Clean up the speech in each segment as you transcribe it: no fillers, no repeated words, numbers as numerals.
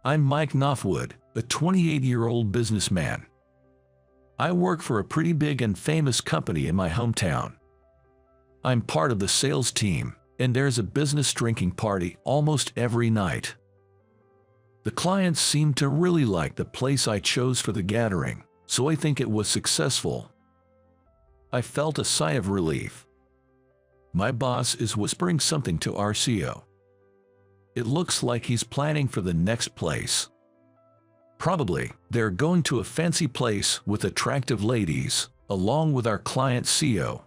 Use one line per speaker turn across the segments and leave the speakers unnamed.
I'm Mike Knopfwood, a 28-year-old businessman. I work for a pretty big and famous company in my hometown. I'm part of the sales team, and there's a business drinking party almost every night. The clients seem to really like the place I chose for the gathering, so I think it was successful. I felt a sigh of relief. My boss is whispering something to our CEO. It looks like he's planning for the next place. Probably, they're going to a fancy place with attractive ladies, along with our client CEO.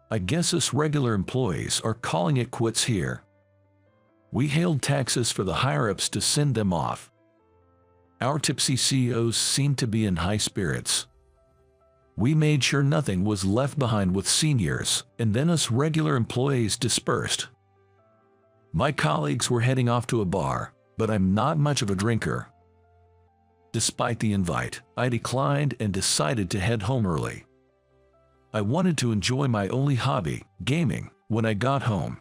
I guess us regular employees are calling it quits here. We hailed taxis for the higher-ups to send them off. Our tipsy CEOs seemed to be in high spirits. We made sure nothing was left behind with seniors, and then us regular employees dispersed. My colleagues were heading off to a bar, but I'm not much of a drinker. Despite the invite, I declined and decided to head home early. I wanted to enjoy my only hobby, gaming, when I got home.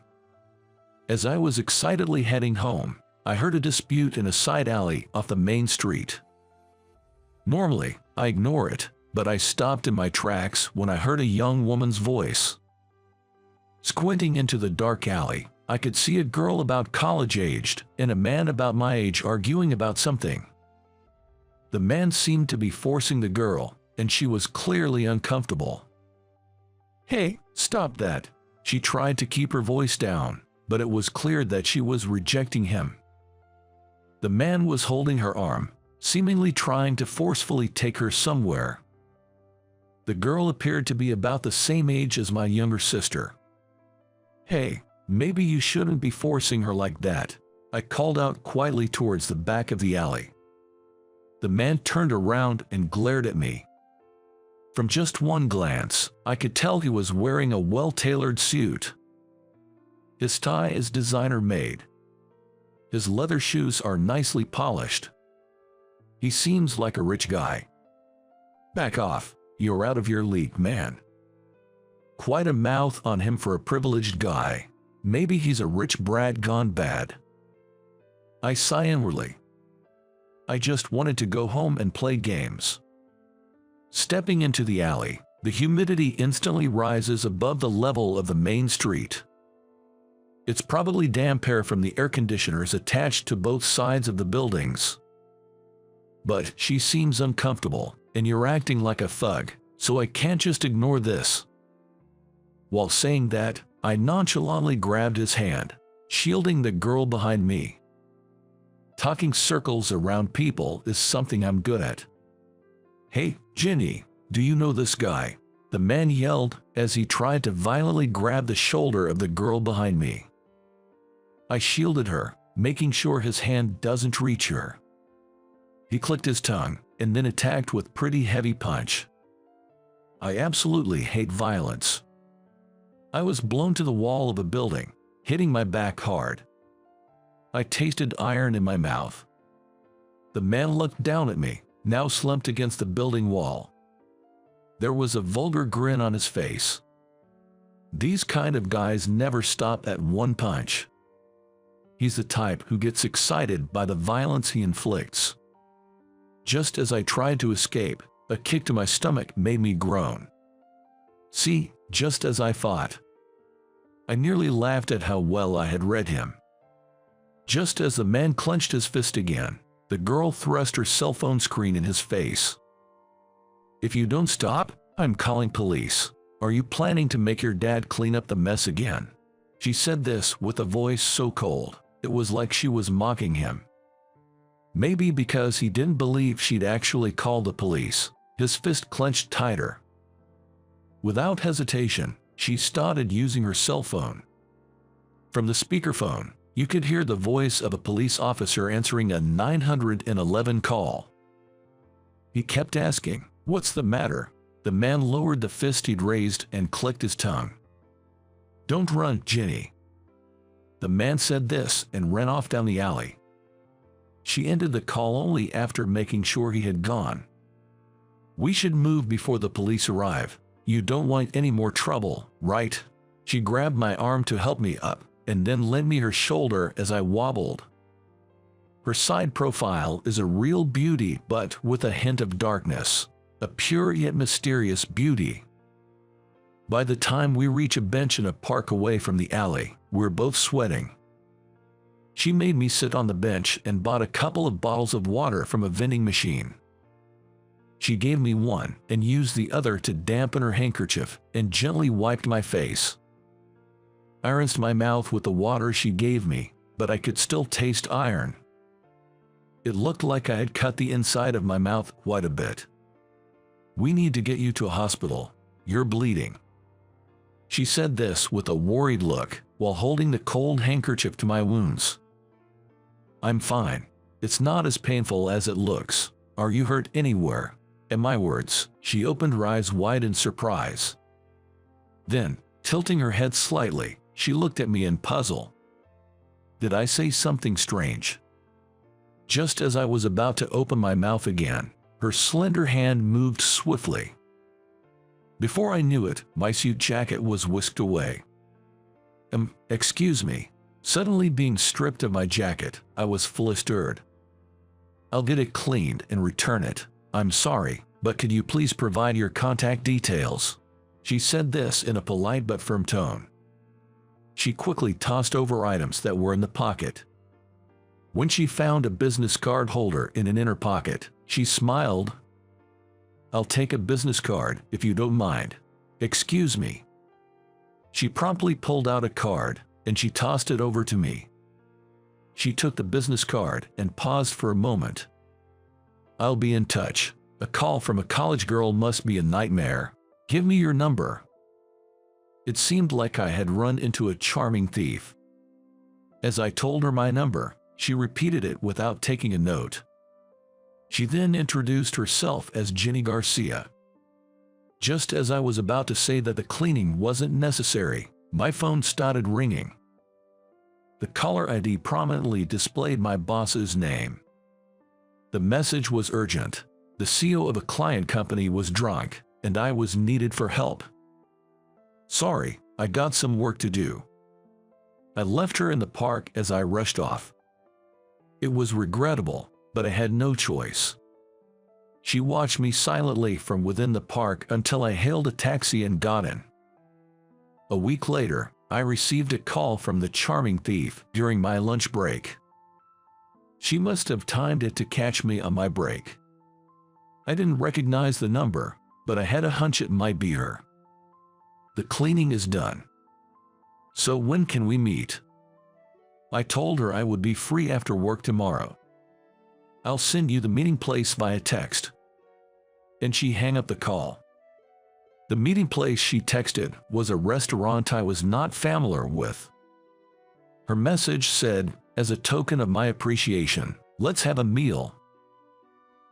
As I was excitedly heading home, I heard a dispute in a side alley off the main street. Normally, I ignore it, but I stopped in my tracks when I heard a young woman's voice. Squinting into the dark alley, I could see a girl about college-aged and a man about my age arguing about something. The man seemed to be forcing the girl, and she was clearly uncomfortable. "Hey, stop that!" She tried to keep her voice down, but it was clear that she was rejecting him. The man was holding her arm, seemingly trying to forcefully take her somewhere. The girl appeared to be about the same age as my younger sister. "Hey, maybe you shouldn't be forcing her like that," I called out quietly towards the back of the alley. The man turned around and glared at me. From just one glance, I could tell he was wearing a well-tailored suit. His tie is designer-made. His leather shoes are nicely polished. He seems like a rich guy. "Back off, you're out of your league, man." Quite a mouth on him for a privileged guy. Maybe he's a rich brat gone bad. I sigh inwardly. I just wanted to go home and play games. Stepping into the alley, the humidity instantly rises above the level of the main street. It's probably damp air from the air conditioners attached to both sides of the buildings. But she seems uncomfortable, and you're acting like a thug, so I can't just ignore this. While saying that, I nonchalantly grabbed his hand, shielding the girl behind me. Talking circles around people is something I'm good at. "Hey, Jenny, do you know this guy?" the man yelled as he tried to violently grab the shoulder of the girl behind me. I shielded her, making sure his hand doesn't reach her. He clicked his tongue and then attacked with pretty heavy punch. I absolutely hate violence. I was blown to the wall of a building, hitting my back hard. I tasted iron in my mouth. The man looked down at me, now slumped against the building wall. There was a vulgar grin on his face. These kind of guys never stop at one punch. He's the type who gets excited by the violence he inflicts. Just as I tried to escape, a kick to my stomach made me groan. See, just as I thought. I nearly laughed at how well I had read him. Just as the man clenched his fist again, the girl thrust her cell phone screen in his face. "If you don't stop, I'm calling police. Are you planning to make your dad clean up the mess again?" She said this with a voice so cold, it was like she was mocking him. Maybe because he didn't believe she'd actually call the police, his fist clenched tighter. Without hesitation, she started using her cell phone. From the speakerphone, you could hear the voice of a police officer answering a 911 call. He kept asking, "What's the matter?" The man lowered the fist he'd raised and clicked his tongue. "Don't run, Jenny." The man said this and ran off down the alley. She ended the call only after making sure he had gone. "We should move before the police arrive. You don't want any more trouble, right?" She grabbed my arm to help me up, and then lent me her shoulder as I wobbled. Her side profile is a real beauty, but with a hint of darkness, a pure yet mysterious beauty. By the time we reach a bench in a park away from the alley, we're both sweating. She made me sit on the bench and bought a couple of bottles of water from a vending machine. She gave me one and used the other to dampen her handkerchief and gently wiped my face. I rinsed my mouth with the water she gave me, but I could still taste iron. It looked like I had cut the inside of my mouth quite a bit. "We need to get you to a hospital. You're bleeding." She said this with a worried look while holding the cold handkerchief to my wounds. "I'm fine. It's not as painful as it looks. Are you hurt anywhere?" At my words, she opened her eyes wide in surprise. Then, tilting her head slightly, she looked at me in puzzle. Did I say something strange? Just as I was about to open my mouth again, her slender hand moved swiftly. Before I knew it, my suit jacket was whisked away. Excuse me. Suddenly being stripped of my jacket, I was flustered. "I'll get it cleaned and return it. I'm sorry, but could you please provide your contact details?" She said this in a polite but firm tone. She quickly tossed over items that were in the pocket. When she found a business card holder in an inner pocket, she smiled. "I'll take a business card, if you don't mind." "Excuse me." She promptly pulled out a card, and she tossed it over to me. She took the business card and paused for a moment. "I'll be in touch. A call from a college girl must be a nightmare. Give me your number." It seemed like I had run into a charming thief. As I told her my number, she repeated it without taking a note. She then introduced herself as Jenny Garcia. Just as I was about to say that the cleaning wasn't necessary, my phone started ringing. The caller ID prominently displayed my boss's name. The message was urgent. The CEO of a client company was drunk, and I was needed for help. "Sorry, I got some work to do." I left her in the park as I rushed off. It was regrettable, but I had no choice. She watched me silently from within the park until I hailed a taxi and got in. A week later, I received a call from the charming thief during my lunch break. She must have timed it to catch me on my break. I didn't recognize the number, but I had a hunch it might be her. "The cleaning is done. So when can we meet?" I told her I would be free after work tomorrow. "I'll send you the meeting place via text." And she hung up the call. The meeting place she texted was a restaurant I was not familiar with. Her message said, "As a token of my appreciation, let's have a meal."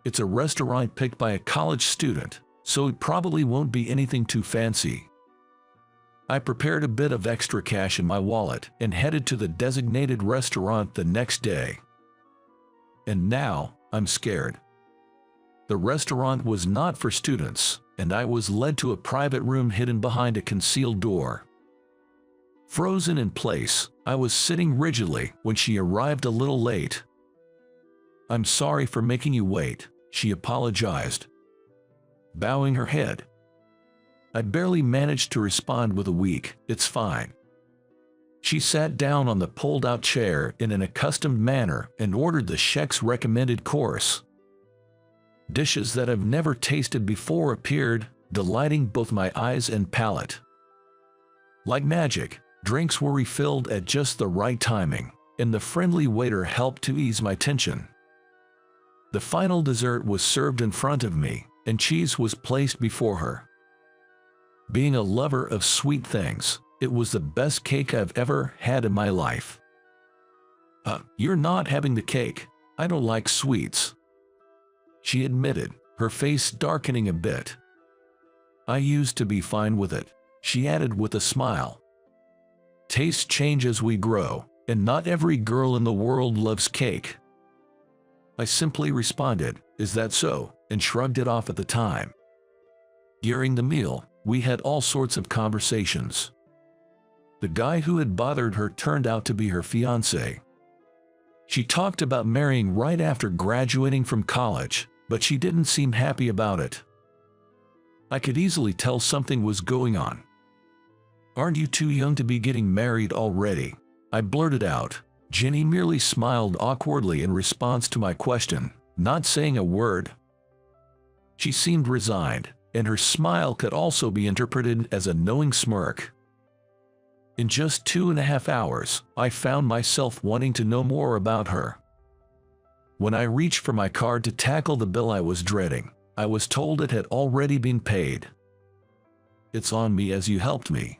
It's a restaurant picked by a college student, so it probably won't be anything too fancy. I prepared a bit of extra cash in my wallet and headed to the designated restaurant the next day. And now, I'm scared. The restaurant was not for students, and I was led to a private room hidden behind a concealed door. Frozen in place, I was sitting rigidly when she arrived a little late. "I'm sorry for making you wait," she apologized, bowing her head. I barely managed to respond with a weak, "It's fine." She sat down on the pulled-out chair in an accustomed manner and ordered the chef's recommended course. Dishes that I've never tasted before appeared, delighting both my eyes and palate. Like magic, drinks were refilled at just the right timing, and the friendly waiter helped to ease my tension. The final dessert was served in front of me, and cheese was placed before her. Being a lover of sweet things, it was the best cake I've ever had in my life. You're not having the cake. I don't like sweets," she admitted, her face darkening a bit. "I used to be fine with it," she added with a smile. "Tastes change as we grow, and not every girl in the world loves cake." I simply responded, "Is that so?" and shrugged it off at the time. During the meal, we had all sorts of conversations. The guy who had bothered her turned out to be her fiancé. She talked about marrying right after graduating from college, but she didn't seem happy about it. I could easily tell something was going on. "Aren't you too young to be getting married already?" I blurted out. Jenny merely smiled awkwardly in response to my question, not saying a word. She seemed resigned, and her smile could also be interpreted as a knowing smirk. In just 2.5 hours, I found myself wanting to know more about her. When I reached for my card to tackle the bill I was dreading, I was told it had already been paid. "It's on me as you helped me,"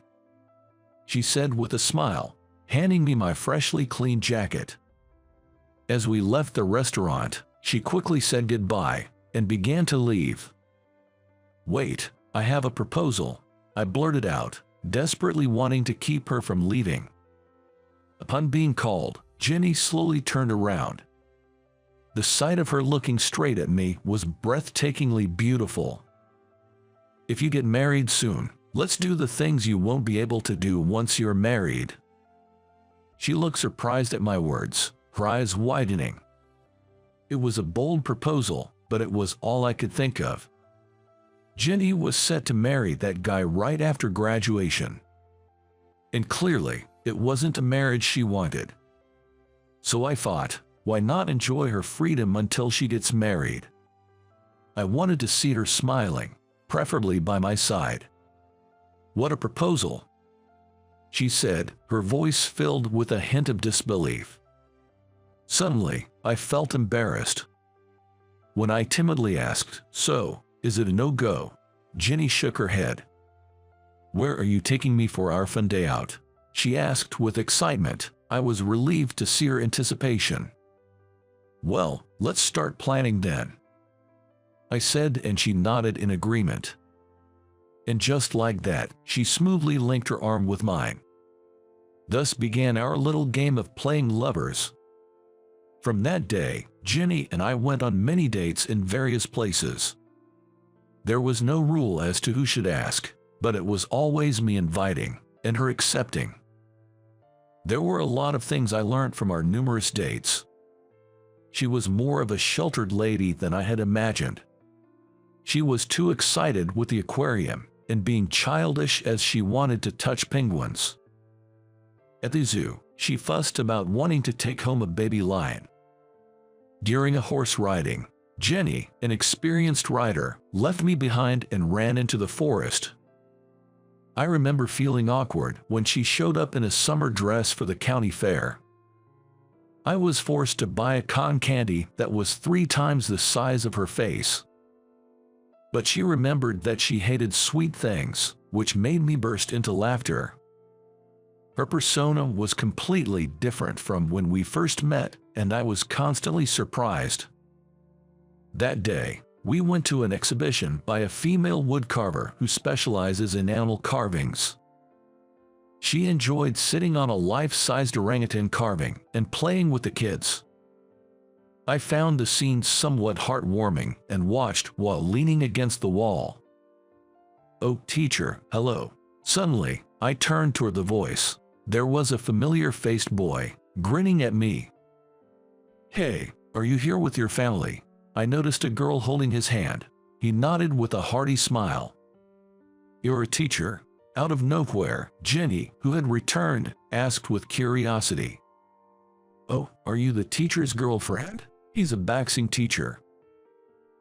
she said with a smile, handing me my freshly cleaned jacket. As we left the restaurant, she quickly said goodbye and began to leave. "Wait, I have a proposal," I blurted out, desperately wanting to keep her from leaving. Upon being called, Jenny slowly turned around. The sight of her looking straight at me was breathtakingly beautiful. "If you get married soon, let's do the things you won't be able to do once you're married." She looked surprised at my words, her eyes widening. It was a bold proposal, but it was all I could think of. Jenny was set to marry that guy right after graduation. And clearly, it wasn't a marriage she wanted. So I thought, why not enjoy her freedom until she gets married? I wanted to see her smiling, preferably by my side. "What a proposal," she said, her voice filled with a hint of disbelief. Suddenly, I felt embarrassed. When I timidly asked, "So, is it a no-go?" Jenny shook her head. "Where are you taking me for our fun day out?" she asked with excitement. I was relieved to see her anticipation. "Well, let's start planning then," I said, and she nodded in agreement. And just like that, she smoothly linked her arm with mine. Thus began our little game of playing lovers. From that day, Jenny and I went on many dates in various places. There was no rule as to who should ask, but it was always me inviting, and her accepting. There were a lot of things I learned from our numerous dates. She was more of a sheltered lady than I had imagined. She was too excited with the aquarium and being childish as she wanted to touch penguins. At the zoo, she fussed about wanting to take home a baby lion. During a horse riding, Jenny, an experienced rider, left me behind and ran into the forest. I remember feeling awkward when she showed up in a summer dress for the county fair. I was forced to buy a cotton candy that was 3 times the size of her face. But she remembered that she hated sweet things, which made me burst into laughter. Her persona was completely different from when we first met, and I was constantly surprised. That day, we went to an exhibition by a female woodcarver who specializes in animal carvings. She enjoyed sitting on a life-sized orangutan carving and playing with the kids. I found the scene somewhat heartwarming and watched while leaning against the wall. "Oh, teacher, hello." Suddenly, I turned toward the voice. There was a familiar-faced boy, grinning at me. "Hey, are you here with your family?" I noticed a girl holding his hand. He nodded with a hearty smile. "You're a teacher?" Out of nowhere, Jenny, who had returned, asked with curiosity. "Oh, are you the teacher's girlfriend?" "He's a boxing teacher."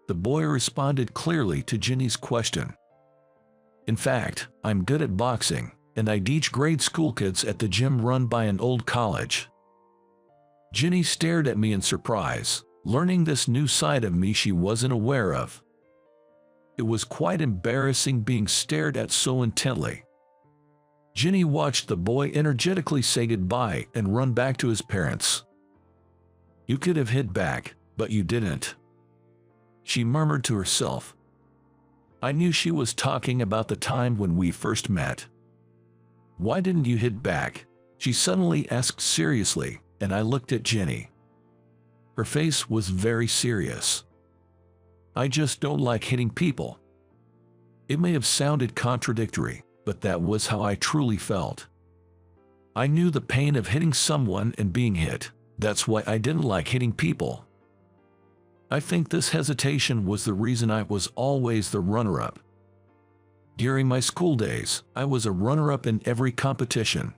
The boy responded clearly to Jenny's question. "In fact, I'm good at boxing, and I teach grade school kids at the gym run by an old college." Jenny stared at me in surprise, learning this new side of me she wasn't aware of. It was quite embarrassing being stared at so intently. Jenny watched the boy energetically say goodbye and run back to his parents. "You could have hit back, but you didn't," she murmured to herself. I knew she was talking about the time when we first met. "Why didn't you hit back?" she suddenly asked seriously, and I looked at Jenny. Her face was very serious. "I just don't like hitting people." It may have sounded contradictory, but that was how I truly felt. I knew the pain of hitting someone and being hit, That's why I didn't like hitting people. I think this hesitation was the reason I was always the runner-up. During my school days, I was a runner-up in every competition.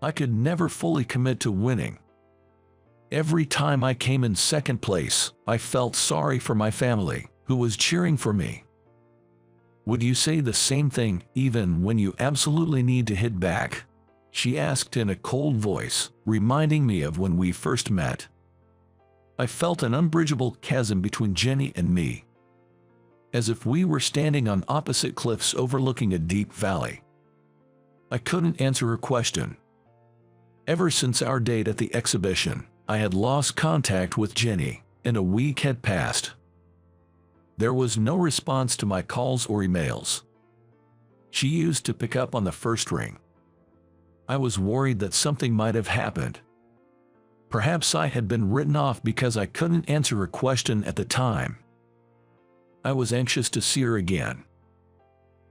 I could never fully commit to winning. Every time I came in second place, I felt sorry for my family, who was cheering for me. Would you say the same thing even when you absolutely need to hit back? She asked in a cold voice, reminding me of when we first met. I felt an unbridgeable chasm between Jenny and me, as if we were standing on opposite cliffs overlooking a deep valley. I couldn't answer her question. Ever since our date at the exhibition, I had lost contact with Jenny, and a week had passed. There was no response to my calls or emails. She used to pick up on the first ring. I was worried that something might have happened. Perhaps I had been written off because I couldn't answer her question at the time. I was anxious to see her again.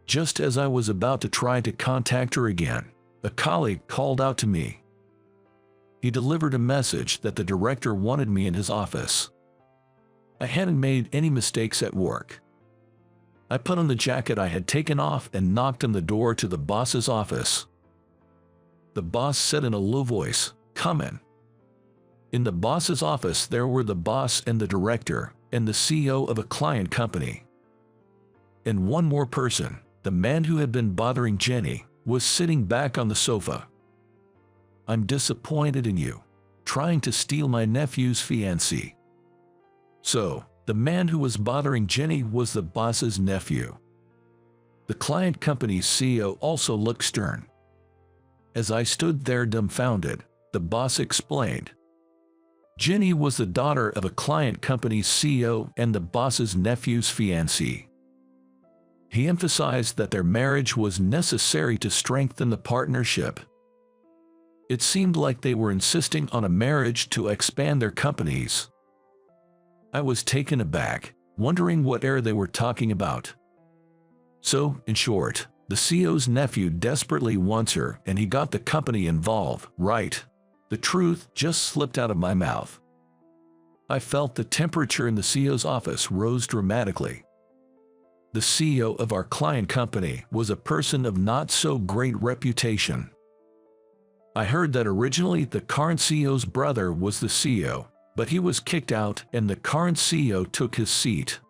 Just as I was about to try to contact her again, a colleague called out to me. He delivered a message that the director wanted me in his office. I hadn't made any mistakes at work. I put on the jacket I had taken off and knocked on the door to the boss's office. The boss said in a low voice, "Come in." In the boss's office there were the boss and the director and the CEO of a client company. And one more person, the man who had been bothering Jenny, was sitting back on the sofa. "I'm disappointed in you, trying to steal my nephew's fiancée." So, the man who was bothering Jenny was the boss's nephew. The client company's CEO also looked stern. As I stood there dumbfounded, the boss explained. Jenny was the daughter of a client company's CEO and the boss's nephew's fiancée. He emphasized that their marriage was necessary to strengthen the partnership. It seemed like they were insisting on a marriage to expand their companies. I was taken aback, wondering what they were talking about. So, in short, the CEO's nephew desperately wants her and he got the company involved, right? The truth just slipped out of my mouth. I felt the temperature in the CEO's office rose dramatically. The CEO of our client company was a person of not so great reputation. I heard that originally the current CEO's brother was the CEO, but he was kicked out and the current CEO took his seat.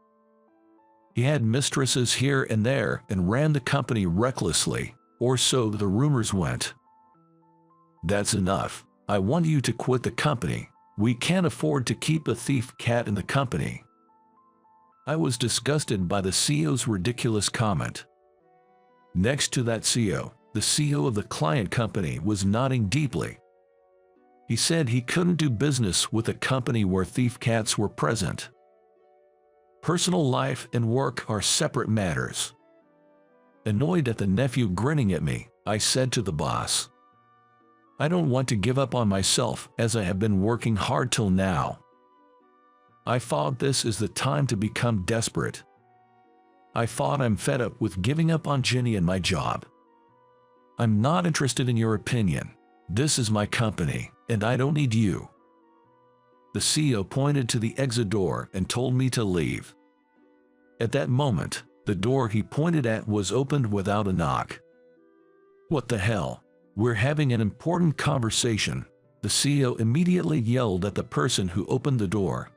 He had mistresses here and there and ran the company recklessly, or so the rumors went. "That's enough. I want you to quit the company. We can't afford to keep a thief cat in the company." I was disgusted by the CEO's ridiculous comment. Next to that CEO, the CEO of the client company was nodding deeply. He said he couldn't do business with a company where thief cats were present. Personal life and work are separate matters. Annoyed at the nephew grinning at me, I said to the boss, "I don't want to give up on myself as I have been working hard till now. I thought this is the time to become desperate. I thought I'm fed up with giving up on Jenny and my job. I'm not interested in your opinion. This is my company, and I don't need you." The CEO pointed to the exit door and told me to leave. At that moment, the door he pointed at was opened without a knock. "What the hell? We're having an important conversation," the CEO immediately yelled at the person who opened the door.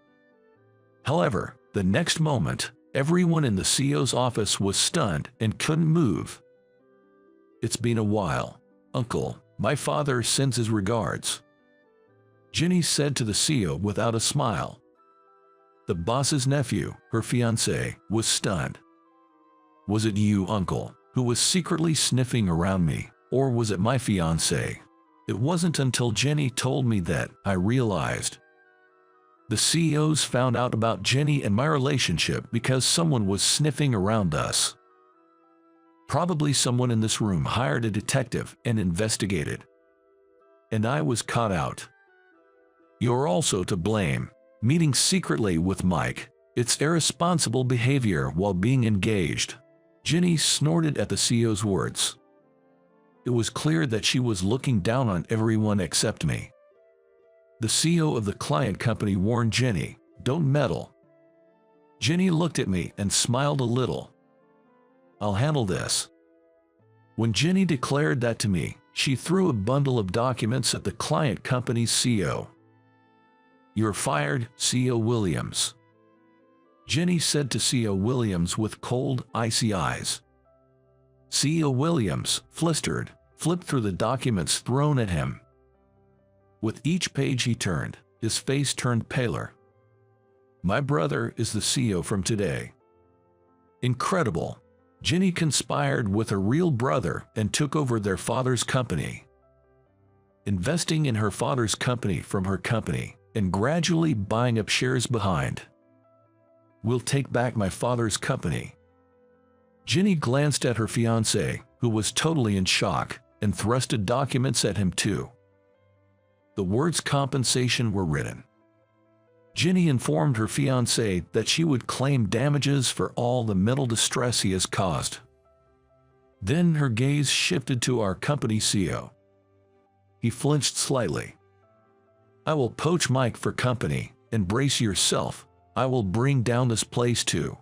However, the next moment, everyone in the CEO's office was stunned and couldn't move. "It's been a while, Uncle. My father sends his regards," Jenny said to the CEO without a smile. The boss's nephew, her fiancé, was stunned. "Was it you, Uncle, who was secretly sniffing around me, or was it my fiancé?" It wasn't until Jenny told me that I realized. The CEOs found out about Jenny and my relationship because someone was sniffing around us. Probably someone in this room hired a detective and investigated. And I was caught out. "You're also to blame. Meeting secretly with Mike. It's irresponsible behavior while being engaged." Jenny snorted at the CEO's words. It was clear that she was looking down on everyone except me. The CEO of the client company warned Jenny, "Don't meddle." Jenny looked at me and smiled a little. "I'll handle this." When Jenny declared that to me, she threw a bundle of documents at the client company's CEO. "You're fired, CEO Williams," Jenny said to CEO Williams with cold, icy eyes. CEO Williams, flustered, flipped through the documents thrown at him. With each page he turned, his face turned paler. "My brother is the CEO from today." Incredible. Jenny conspired with a real brother and took over their father's company. Investing in her father's company from her company, and gradually buying up shares behind. "We'll take back my father's company." Jenny glanced at her fiancé, who was totally in shock, and thrusted documents at him too. The words compensation were written. Jenny informed her fiancé that she would claim damages for all the mental distress he has caused. Then her gaze shifted to our company CEO. He flinched slightly. "I will poach Mike for company, and brace yourself, I will bring down this place too,"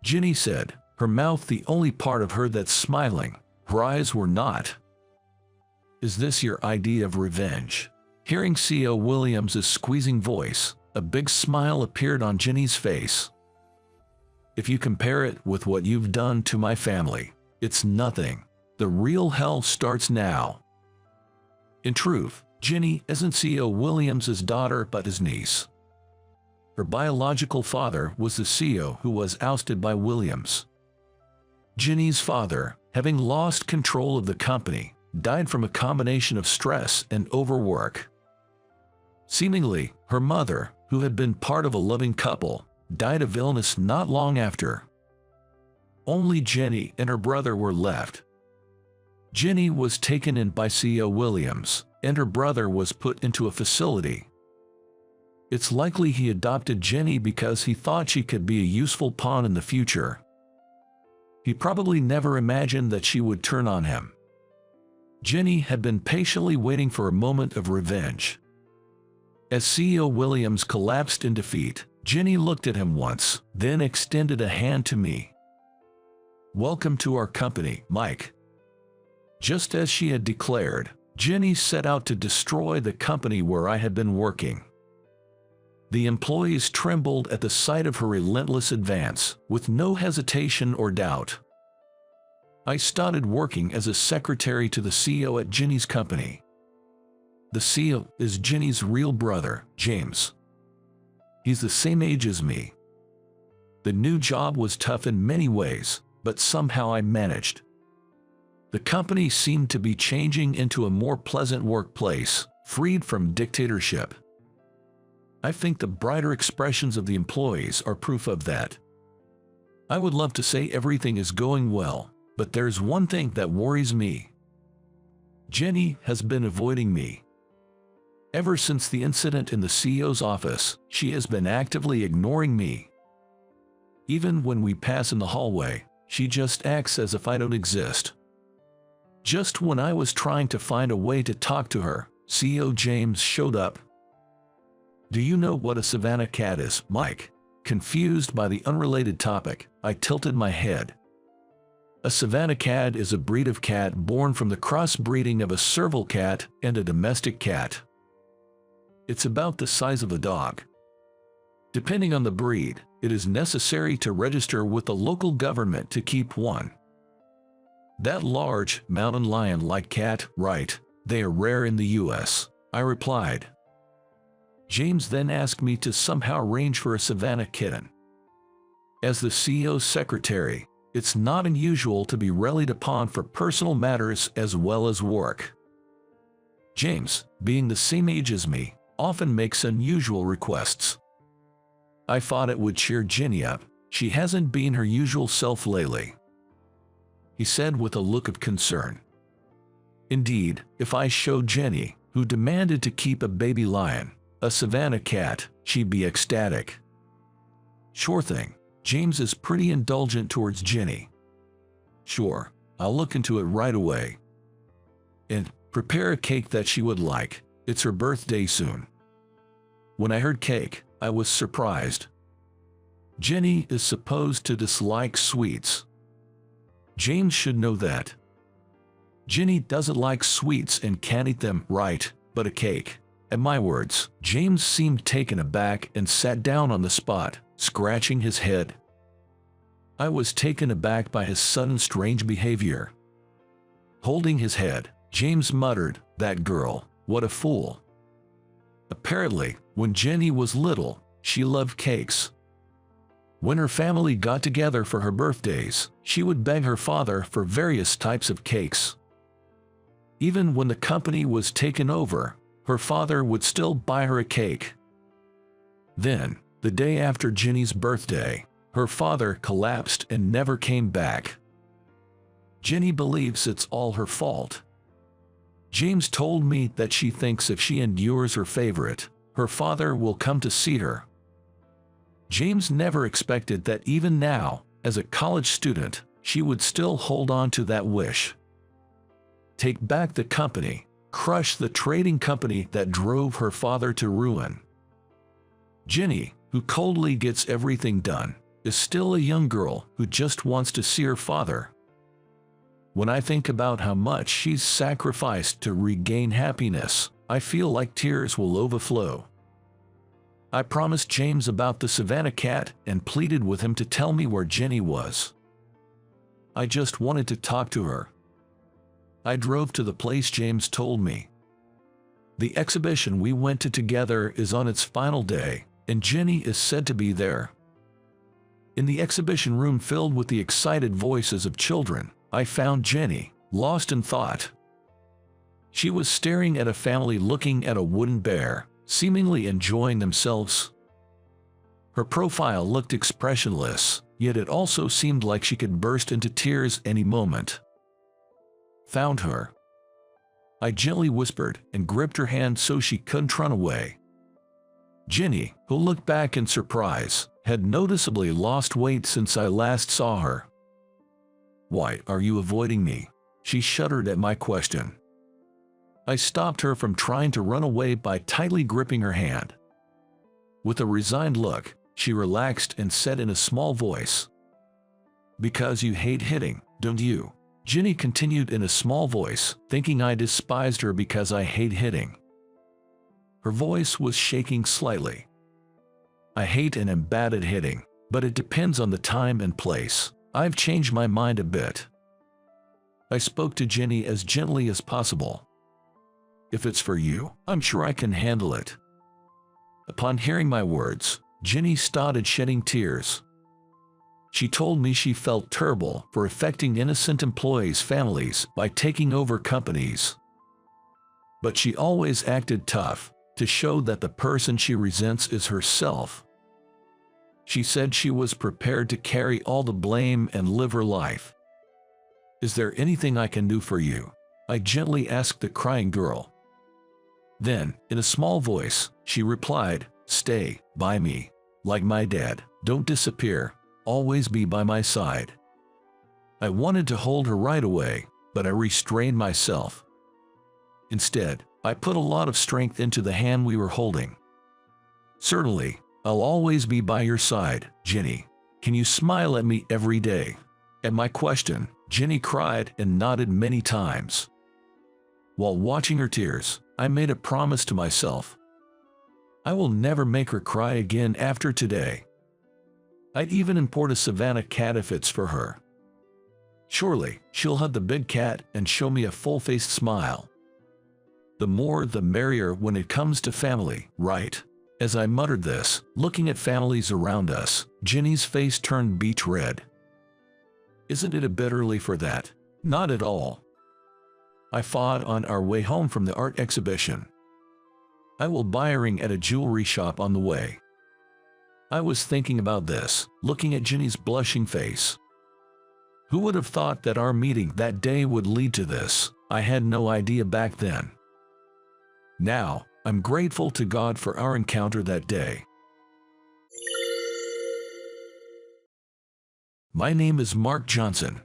Jenny said, her mouth the only part of her that's smiling. Her eyes were not. "Is this your idea of revenge?" Hearing CEO Williams' squeezing voice, a big smile appeared on Jenny's face. "If you compare it with what you've done to my family, it's nothing. The real hell starts now." In truth, Jenny isn't CEO Williams' daughter but his niece. Her biological father was the CEO who was ousted by Williams. Jenny's father, having lost control of the company, died from a combination of stress and overwork. Seemingly, her mother, who had been part of a loving couple, died of illness not long after. Only Jenny and her brother were left. Jenny was taken in by CEO Williams, and her brother was put into a facility. It's likely he adopted Jenny because he thought she could be a useful pawn in the future. He probably never imagined that she would turn on him. Jenny had been patiently waiting for a moment of revenge. As CEO Williams collapsed in defeat, Jenny looked at him once, then extended a hand to me. "Welcome to our company, Mike." Just as she had declared, Jenny set out to destroy the company where I had been working. The employees trembled at the sight of her relentless advance, with no hesitation or doubt. I started working as a secretary to the CEO at Jenny's company. The CEO is Jenny's real brother, James. He's the same age as me. The new job was tough in many ways, but somehow I managed. The company seemed to be changing into a more pleasant workplace, freed from dictatorship. I think the brighter expressions of the employees are proof of that. I would love to say everything is going well, but there's one thing that worries me. Jenny has been avoiding me. Ever since the incident in the CEO's office, she has been actively ignoring me. Even when we pass in the hallway, she just acts as if I don't exist. Just when I was trying to find a way to talk to her, CEO James showed up. "Do you know what a Savannah cat is, Mike?" Confused by the unrelated topic, I tilted my head. A Savannah cat is a breed of cat born from the crossbreeding of a serval cat and a domestic cat. It's about the size of a dog. Depending on the breed, it is necessary to register with the local government to keep one. That large, mountain lion-like cat, right, they are rare in the US, I replied. James then asked me to somehow arrange for a Savannah kitten. As the CEO's secretary, it's not unusual to be relied upon for personal matters as well as work. James, being the same age as me, often makes unusual requests. I thought it would cheer Jenny up. She hasn't been her usual self lately, he said with a look of concern. Indeed, if I showed Jenny, who demanded to keep a baby lion, a Savannah cat, she'd be ecstatic. Sure thing, James is pretty indulgent towards Jenny. Sure, I'll look into it right away. And prepare a cake that she would like, It's her birthday soon. When I heard cake, I was surprised. Jenny is supposed to dislike sweets. James should know that. Jenny doesn't like sweets and can't eat them, right, but a cake. At my words, James seemed taken aback and sat down on the spot, scratching his head. I was taken aback by his sudden strange behavior. Holding his head, James muttered, "That girl, what a fool." Apparently, when Jenny was little, she loved cakes. When her family got together for her birthdays, she would beg her father for various types of cakes. Even when the company was taken over, her father would still buy her a cake. Then, the day after Jenny's birthday, her father collapsed and never came back. Jenny believes it's all her fault. James told me that she thinks if she endures her favorite, her father will come to see her. James never expected that even now, as a college student, she would still hold on to that wish. Take back the company, crush the trading company that drove her father to ruin. Jenny, who coldly gets everything done, is still a young girl who just wants to see her father. When I think about how much she's sacrificed to regain happiness, I feel like tears will overflow. I promised James about the Savannah cat and pleaded with him to tell me where Jenny was. I just wanted to talk to her. I drove to the place James told me. The exhibition we went to together is on its final day, and Jenny is said to be there. In the exhibition room filled with the excited voices of children, I found Jenny, lost in thought. She was staring at a family looking at a wooden bear, seemingly enjoying themselves. Her profile looked expressionless, yet it also seemed like she could burst into tears any moment. Found her. I gently whispered and gripped her hand so she couldn't run away. Jenny, who looked back in surprise, had noticeably lost weight since I last saw her. "Why are you avoiding me?" She shuddered at my question. I stopped her from trying to run away by tightly gripping her hand. With a resigned look, she relaxed and said in a small voice, "Because you hate hitting, don't you?" Jenny continued in a small voice, thinking I despised her because I hate hitting. Her voice was shaking slightly. "I hate and am bad at hitting, but it depends on the time and place. I've changed my mind a bit." I spoke to Jenny as gently as possible. "If it's for you, I'm sure I can handle it." Upon hearing my words, Jenny started shedding tears. She told me she felt terrible for affecting innocent employees' families by taking over companies. But she always acted tough, to show that the person she resents is herself. She said she was prepared to carry all the blame and live her life. "Is there anything I can do for you?" I gently asked the crying girl. Then, in a small voice, she replied, "Stay by me. Like my dad, don't disappear, always be by my side." I wanted to hold her right away, but I restrained myself. Instead, I put a lot of strength into the hand we were holding. "Certainly, I'll always be by your side, Jenny. Can you smile at me every day?" At my question, Jenny cried and nodded many times. While watching her tears, I made a promise to myself. I will never make her cry again after today. I'd even import a Savannah cat if it's for her. Surely, she'll hug the big cat and show me a full-faced smile. The more the merrier when it comes to family, right? As I muttered this, looking at families around us, Jenny's face turned beet red. "Isn't it a bit early for that?" "Not at all." I thought on our way home from the art exhibition. "I will buy a ring at a jewelry shop on the way." I was thinking about this, looking at Jenny's blushing face. Who would have thought that our meeting that day would lead to this? I had no idea back then. Now, I'm grateful to God for our encounter that day. My name is Mark Johnson.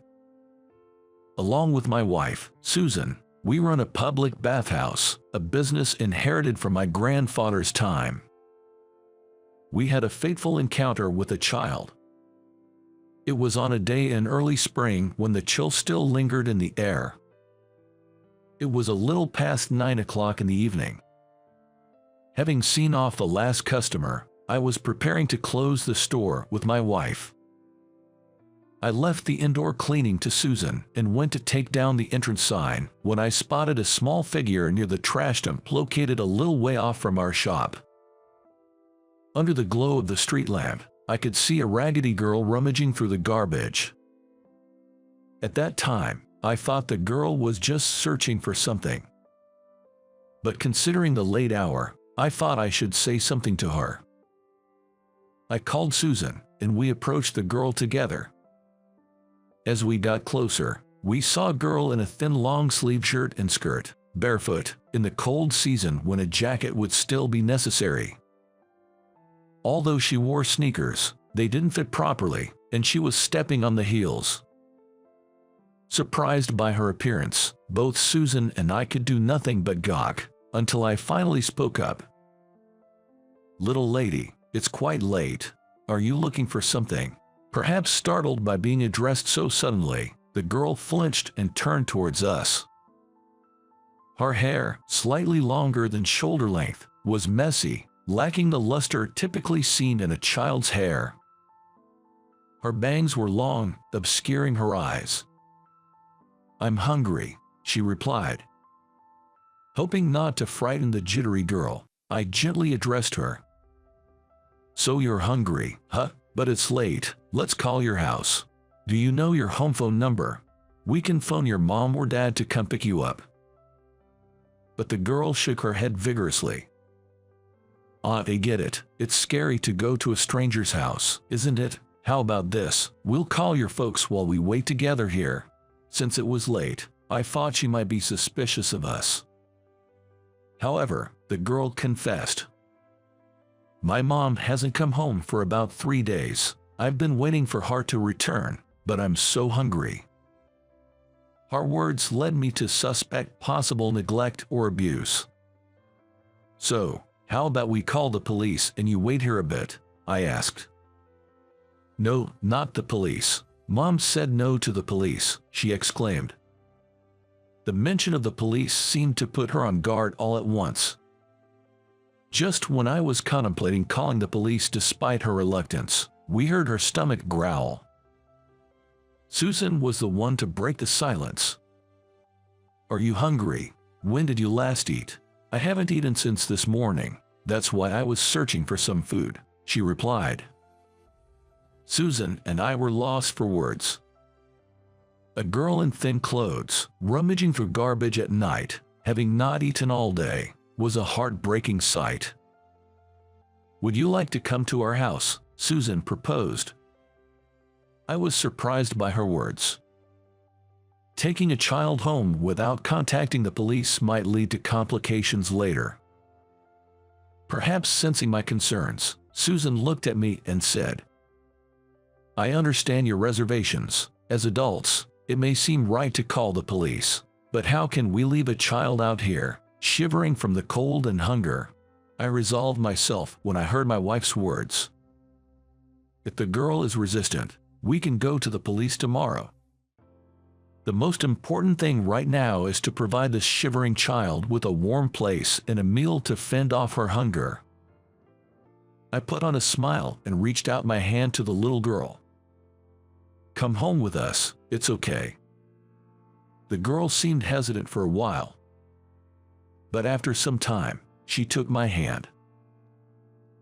Along with my wife, Susan, We run a public bathhouse, a business inherited from my grandfather's time. We had a fateful encounter with a child. It was on a day in early spring when the chill still lingered in the air. It was a little past 9 o'clock in the evening. Having seen off the last customer, I was preparing to close the store with my wife. I left the indoor cleaning to Susan and went to take down the entrance sign when I spotted a small figure near the trash dump located a little way off from our shop. Under the glow of the street lamp, I could see a raggedy girl rummaging through the garbage. At that time, I thought the girl was just searching for something. But considering the late hour, I thought I should say something to her. I called Susan, and we approached the girl together. As we got closer, we saw a girl in a thin long-sleeved shirt and skirt, barefoot, in the cold season when a jacket would still be necessary. Although she wore sneakers, they didn't fit properly, and she was stepping on the heels. Surprised by her appearance, both Susan and I could do nothing but gawk, until I finally spoke up. "Little lady, it's quite late. Are you looking for something?" Perhaps startled by being addressed so suddenly, the girl flinched and turned towards us. Her hair, slightly longer than shoulder length, was messy, lacking the luster typically seen in a child's hair. Her bangs were long, obscuring her eyes. "I'm hungry," she replied. Hoping not to frighten the jittery girl, I gently addressed her. "So you're hungry, huh? But it's late. Let's call your house. Do you know your home phone number? We can phone your mom or dad to come pick you up." But the girl shook her head vigorously. "I get it. It's scary to go to a stranger's house, isn't it? How about this? We'll call your folks while we wait together here." Since it was late, I thought she might be suspicious of us. However, the girl confessed. "My mom hasn't come home for about 3 days. I've been waiting for her to return, but I'm so hungry." Her words led me to suspect possible neglect or abuse. "So, how about we call the police and you wait here a bit?" I asked. "No, not the police. Mom said no to the police," she exclaimed. The mention of the police seemed to put her on guard all at once. Just when I was contemplating calling the police despite her reluctance, we heard her stomach growl. Susan was the one to break the silence. "Are you hungry? When did you last eat?" "I haven't eaten since this morning. That's why I was searching for some food," she replied. Susan and I were lost for words. A girl in thin clothes, rummaging through garbage at night, having not eaten all day, was a heartbreaking sight. "Would you like to come to our house?" Susan proposed. I was surprised by her words. Taking a child home without contacting the police might lead to complications later. Perhaps sensing my concerns, Susan looked at me and said, "I understand your reservations. As adults, it may seem right to call the police, but how can we leave a child out here, shivering from the cold and hunger?" I resolved myself when I heard my wife's words. "If the girl is resistant, we can go to the police tomorrow. The most important thing right now is to provide this shivering child with a warm place and a meal to fend off her hunger." I put on a smile and reached out my hand to the little girl. "Come home with us, it's okay." The girl seemed hesitant for a while. But after some time, she took my hand.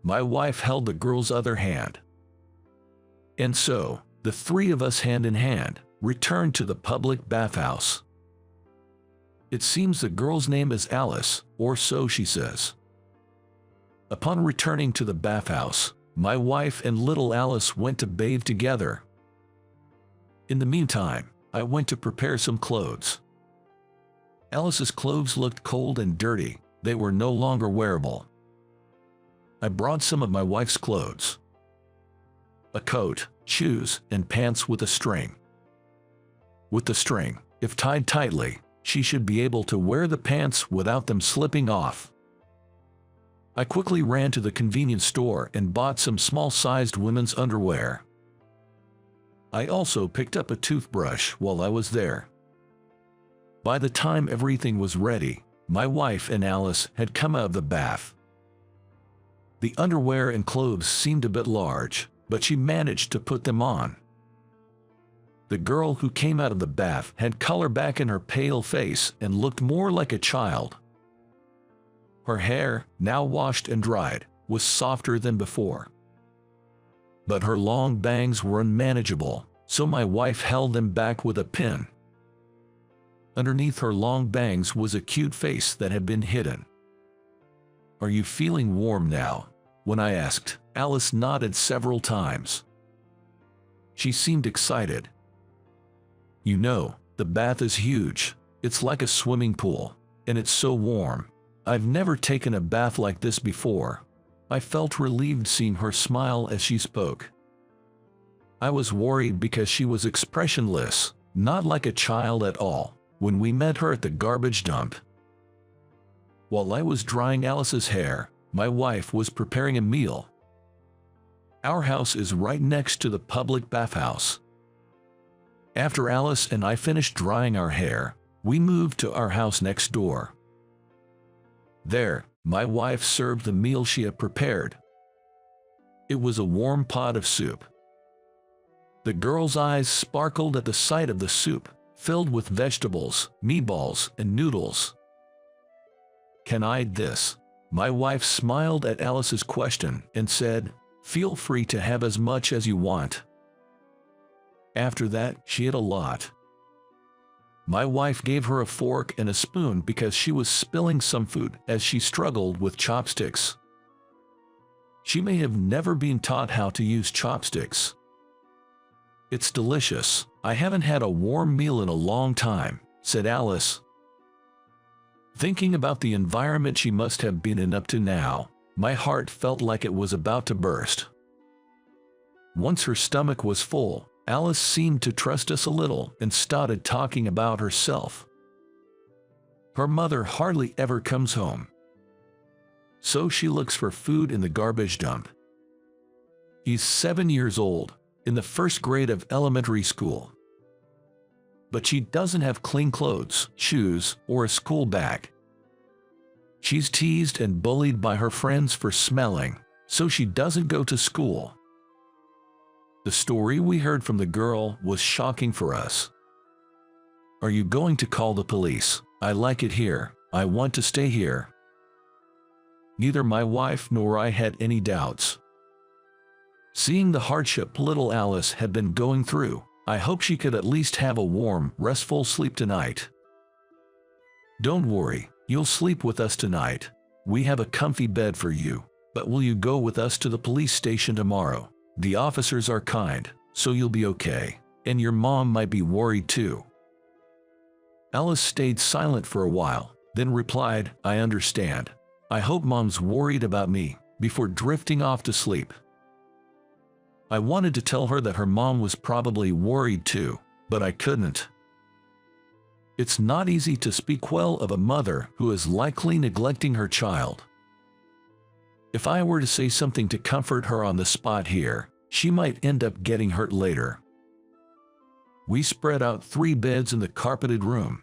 My wife held the girl's other hand. And so, the three of us hand in hand, returned to the public bathhouse. It seems the girl's name is Alice, or so she says. Upon returning to the bathhouse, my wife and little Alice went to bathe together. In the meantime, I went to prepare some clothes. Alice's clothes looked cold and dirty. They were no longer wearable. I brought some of my wife's clothes. A coat, shoes, and pants with a string. With the string, if tied tightly, She should be able to wear the pants without them slipping off. I quickly ran to the convenience store and bought some small-sized women's underwear. I also picked up a toothbrush while I was there. By the time everything was ready, my wife and Alice had come out of the bath. The underwear and clothes seemed a bit large, but she managed to put them on. The girl who came out of the bath had color back in her pale face and looked more like a child. Her hair, now washed and dried, was softer than before. But her long bangs were unmanageable, so my wife held them back with a pin. Underneath her long bangs was a cute face that had been hidden. "Are you feeling warm now?" When I asked, Alice nodded several times. She seemed excited. "You know, the bath is huge. It's like a swimming pool, and it's so warm. I've never taken a bath like this before." I felt relieved seeing her smile as she spoke. I was worried because she was expressionless, not like a child at all, when we met her at the garbage dump. While I was drying Alice's hair, my wife was preparing a meal. Our house is right next to the public bathhouse. After Alice and I finished drying our hair, we moved to our house next door. There, my wife served the meal she had prepared. It was a warm pot of soup. The girl's eyes sparkled at the sight of the soup, filled with vegetables, meatballs, and noodles. "Can I eat this?" My wife smiled at Alice's question and said, "Feel free to have as much as you want." After that, she ate a lot. My wife gave her a fork and a spoon because she was spilling some food as she struggled with chopsticks. She may have never been taught how to use chopsticks. "It's delicious. I haven't had a warm meal in a long time," said Alice. Thinking about the environment she must have been in up to now, my heart felt like it was about to burst. Once her stomach was full, Alice seemed to trust us a little and started talking about herself. Her mother hardly ever comes home, so she looks for food in the garbage dump. She's 7 years old, in the first grade of elementary school. But she doesn't have clean clothes, shoes, or a school bag. She's teased and bullied by her friends for smelling, so she doesn't go to school. The story we heard from the girl was shocking for us. "Are you going to call the police? I like it here. I want to stay here." Neither my wife nor I had any doubts. Seeing the hardship little Alice had been going through, I hope she could at least have a warm, restful sleep tonight. "Don't worry, you'll sleep with us tonight. We have a comfy bed for you, but will you go with us to the police station tomorrow? The officers are kind, so you'll be okay, and your mom might be worried too." Alice stayed silent for a while, then replied, "I understand. I hope Mom's worried about me," before drifting off to sleep. I wanted to tell her that her mom was probably worried too, but I couldn't. It's not easy to speak well of a mother who is likely neglecting her child. If I were to say something to comfort her on the spot here, she might end up getting hurt later. We spread out 3 beds in the carpeted room.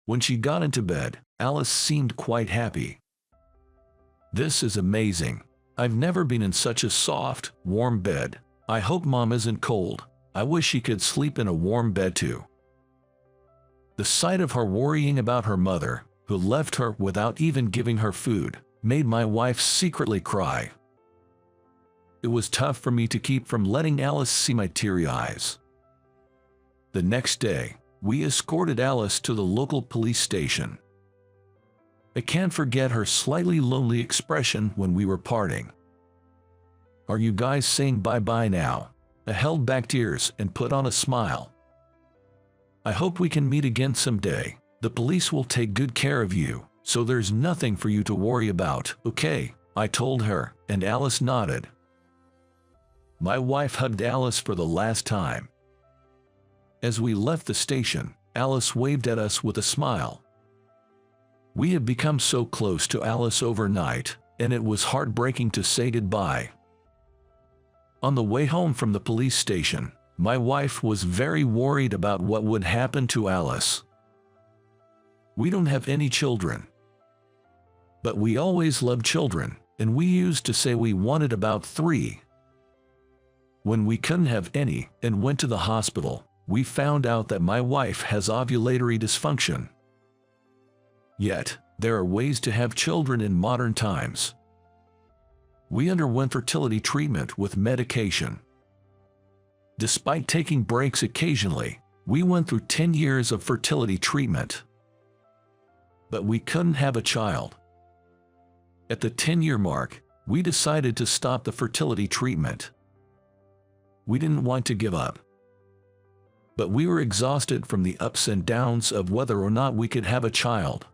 When she got into bed, Alice seemed quite happy. "This is amazing. I've never been in such a soft, warm bed. I hope Mom isn't cold. I wish she could sleep in a warm bed too." The sight of her worrying about her mother, who left her without even giving her food, made my wife secretly cry. It was tough for me to keep from letting Alice see my teary eyes. The next day, we escorted Alice to the local police station. I can't forget her slightly lonely expression when we were parting. "Are you guys saying bye-bye now?" I held back tears and put on a smile. "I hope we can meet again someday. The police will take good care of you, so there's nothing for you to worry about, okay?" I told her, and Alice nodded. My wife hugged Alice for the last time. As we left the station, Alice waved at us with a smile. We had become so close to Alice overnight, and it was heartbreaking to say goodbye. On the way home from the police station, my wife was very worried about what would happen to Alice. We don't have any children, but we always loved children, and we used to say we wanted about 3. When we couldn't have any and went to the hospital, we found out that my wife has ovulatory dysfunction. Yet, there are ways to have children in modern times. We underwent fertility treatment with medication. Despite taking breaks occasionally, we went through 10 years of fertility treatment. But we couldn't have a child. At the 10-year mark, we decided to stop the fertility treatment. We didn't want to give up. But we were exhausted from the ups and downs of whether or not we could have a child.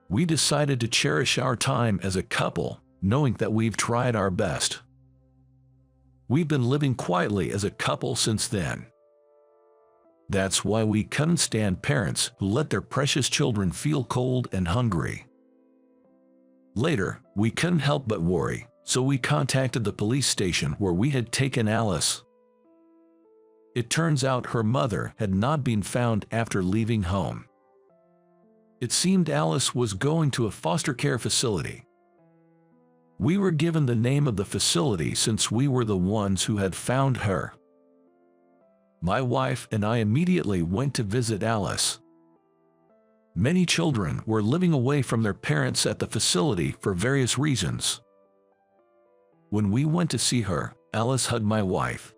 We decided to cherish our time as a couple, knowing that we've tried our best. We've been living quietly as a couple since then. That's why we couldn't stand parents who let their precious children feel cold and hungry. Later, we couldn't help but worry, so we contacted the police station where we had taken Alice. It turns out her mother had not been found after leaving home. It seemed Alice was going to a foster care facility. We were given the name of the facility since we were the ones who had found her. My wife and I immediately went to visit Alice. Many children were living away from their parents at the facility for various reasons. When we went to see her, Alice hugged my wife.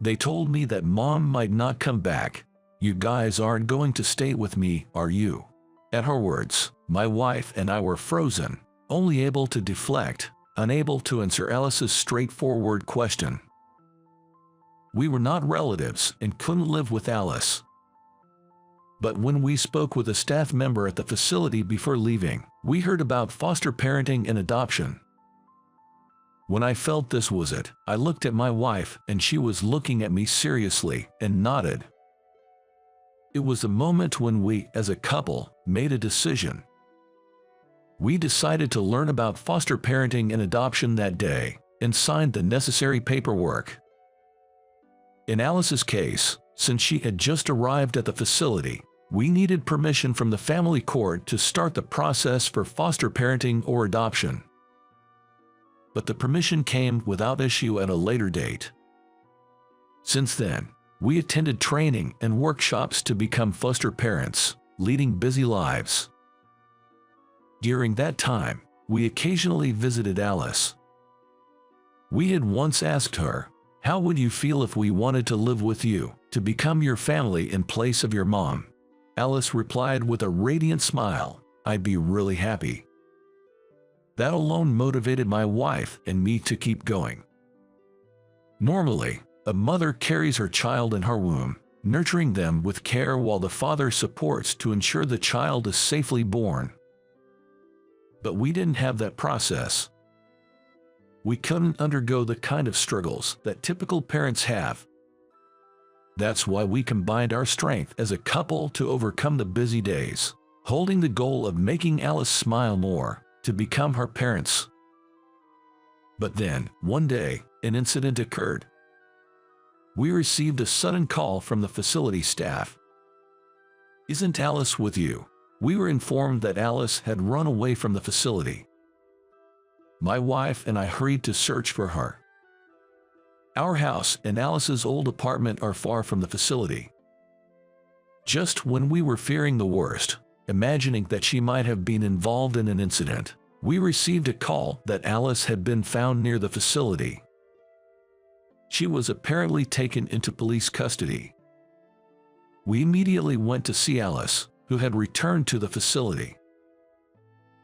They told me that Mom might not come back. "You guys aren't going to stay with me, are you?" At her words, my wife and I were frozen, only able to deflect, unable to answer Alice's straightforward question. We were not relatives and couldn't live with Alice. But when we spoke with a staff member at the facility before leaving, we heard about foster parenting and adoption. When I felt this was it, I looked at my wife and she was looking at me seriously and nodded. It was the moment when we, as a couple, made a decision. We decided to learn about foster parenting and adoption that day and signed the necessary paperwork. In Alice's case, since she had just arrived at the facility, we needed permission from the family court to start the process for foster parenting or adoption. But the permission came without issue at a later date. Since then, we attended training and workshops to become foster parents, leading busy lives. During that time, we occasionally visited Alice. We had once asked her, "How would you feel if we wanted to live with you, to become your family in place of your mom?" Alice replied with a radiant smile, "I'd be really happy." That alone motivated my wife and me to keep going. Normally, a mother carries her child in her womb, nurturing them with care while the father supports to ensure the child is safely born. But we didn't have that process. We couldn't undergo the kind of struggles that typical parents have. That's why we combined our strength as a couple to overcome the busy days, holding the goal of making Alice smile more, to become her parents. But then, one day, an incident occurred. We received a sudden call from the facility staff. "Isn't Alice with you?" We were informed that Alice had run away from the facility. My wife and I hurried to search for her. Our house and Alice's old apartment are far from the facility. Just when we were fearing the worst, imagining that she might have been involved in an incident, we received a call that Alice had been found near the facility. She was apparently taken into police custody. We immediately went to see Alice, who had returned to the facility.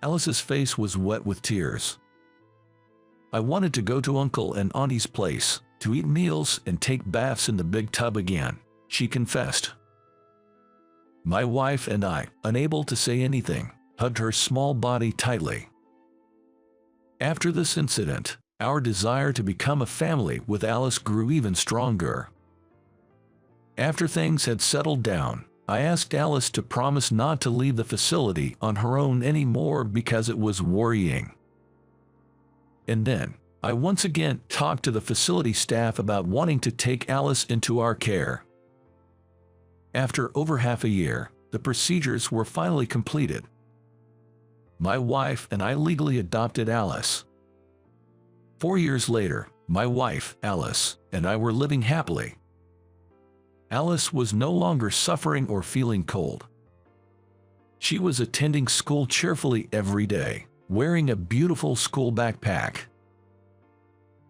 Alice's face was wet with tears. "I wanted to go to Uncle and Auntie's place, to eat meals and take baths in the big tub again," she confessed. My wife and I, unable to say anything, hugged her small body tightly. After this incident, our desire to become a family with Alice grew even stronger. After things had settled down, I asked Alice to promise not to leave the facility on her own anymore because it was worrying. And then, I once again talked to the facility staff about wanting to take Alice into our care. After over half a year, the procedures were finally completed. My wife and I legally adopted Alice. 4 years later, my wife, Alice, and I were living happily. Alice was no longer suffering or feeling cold. She was attending school cheerfully every day, wearing a beautiful school backpack.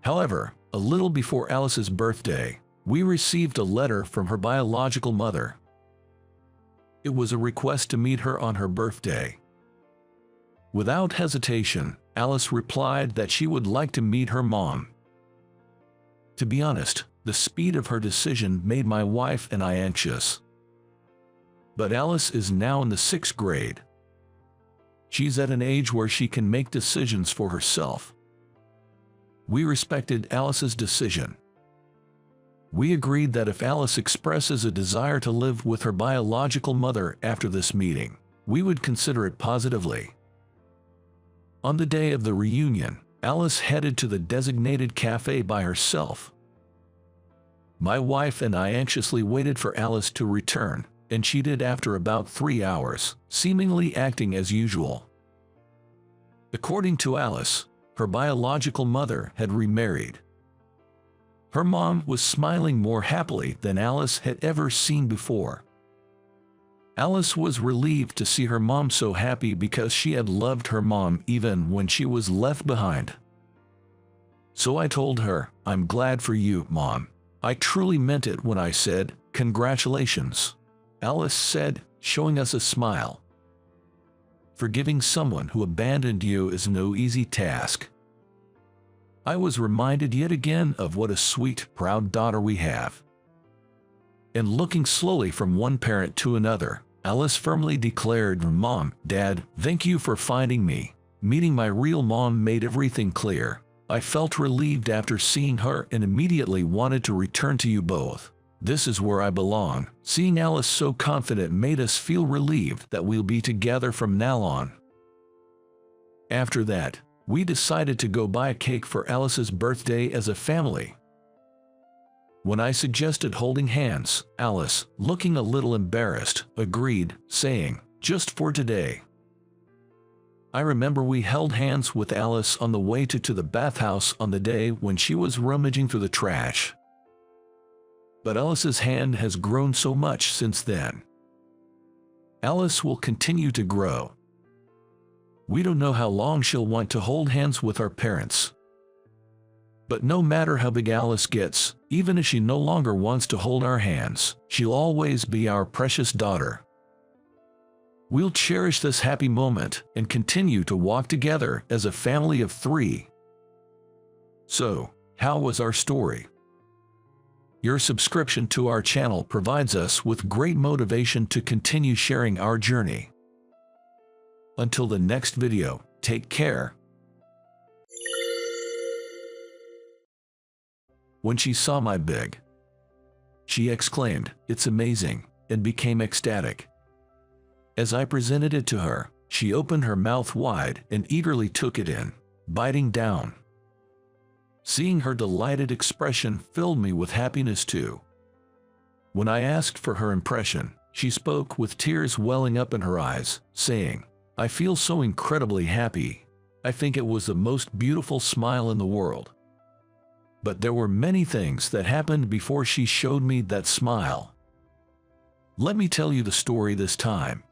However, a little before Alice's birthday, we received a letter from her biological mother. It was a request to meet her on her birthday. Without hesitation, Alice replied that she would like to meet her mom. To be honest, the speed of her decision made my wife and I anxious. But Alice is now in the 6th grade. She's at an age where she can make decisions for herself. We respected Alice's decision. We agreed that if Alice expresses a desire to live with her biological mother after this meeting, we would consider it positively. On the day of the reunion, Alice headed to the designated cafe by herself. My wife and I anxiously waited for Alice to return, and she did after about 3 hours, seemingly acting as usual. According to Alice, her biological mother had remarried. Her mom was smiling more happily than Alice had ever seen before. Alice was relieved to see her mom so happy because she had loved her mom even when she was left behind. So I told her, "I'm glad for you, Mom. I truly meant it when I said, 'Congratulations,'" Alice said, showing us a smile. Forgiving someone who abandoned you is no easy task. I was reminded yet again of what a sweet, proud daughter we have. And looking slowly from one parent to another, Alice firmly declared, "Mom, Dad, thank you for finding me. Meeting my real mom made everything clear. I felt relieved after seeing her and immediately wanted to return to you both. This is where I belong." Seeing Alice so confident made us feel relieved that we'll be together from now on. After that, we decided to go buy a cake for Alice's birthday as a family. When I suggested holding hands, Alice, looking a little embarrassed, agreed, saying, "Just for today." I remember we held hands with Alice on the way to the bathhouse on the day when she was rummaging through the trash. But Alice's hand has grown so much since then. Alice will continue to grow. We don't know how long she'll want to hold hands with our parents. But no matter how big Alice gets, even if she no longer wants to hold our hands, she'll always be our precious daughter. We'll cherish this happy moment and continue to walk together as a family of 3. So, how was our story? Your subscription to our channel provides us with great motivation to continue sharing our journey. Until the next video, take care. When she saw my bag, she exclaimed, "It's amazing," and became ecstatic. As I presented it to her, she opened her mouth wide and eagerly took it in, biting down. Seeing her delighted expression filled me with happiness too. When I asked for her impression, she spoke with tears welling up in her eyes, saying, "I feel so incredibly happy. I think it was the most beautiful smile in the world." But there were many things that happened before she showed me that smile. Let me tell you the story this time.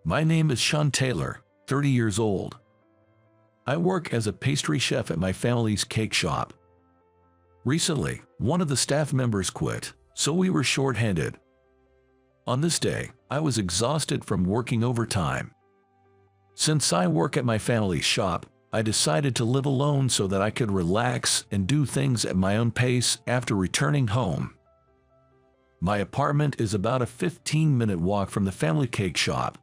My name is Sean Taylor, 30 years old. I work as a pastry chef at my family's cake shop. Recently, one of the staff members quit, so we were short-handed. On this day, I was exhausted from working overtime. Since I work at my family's shop, I decided to live alone so that I could relax and do things at my own pace after returning home. My apartment is about a 15-minute walk from the family cake shop.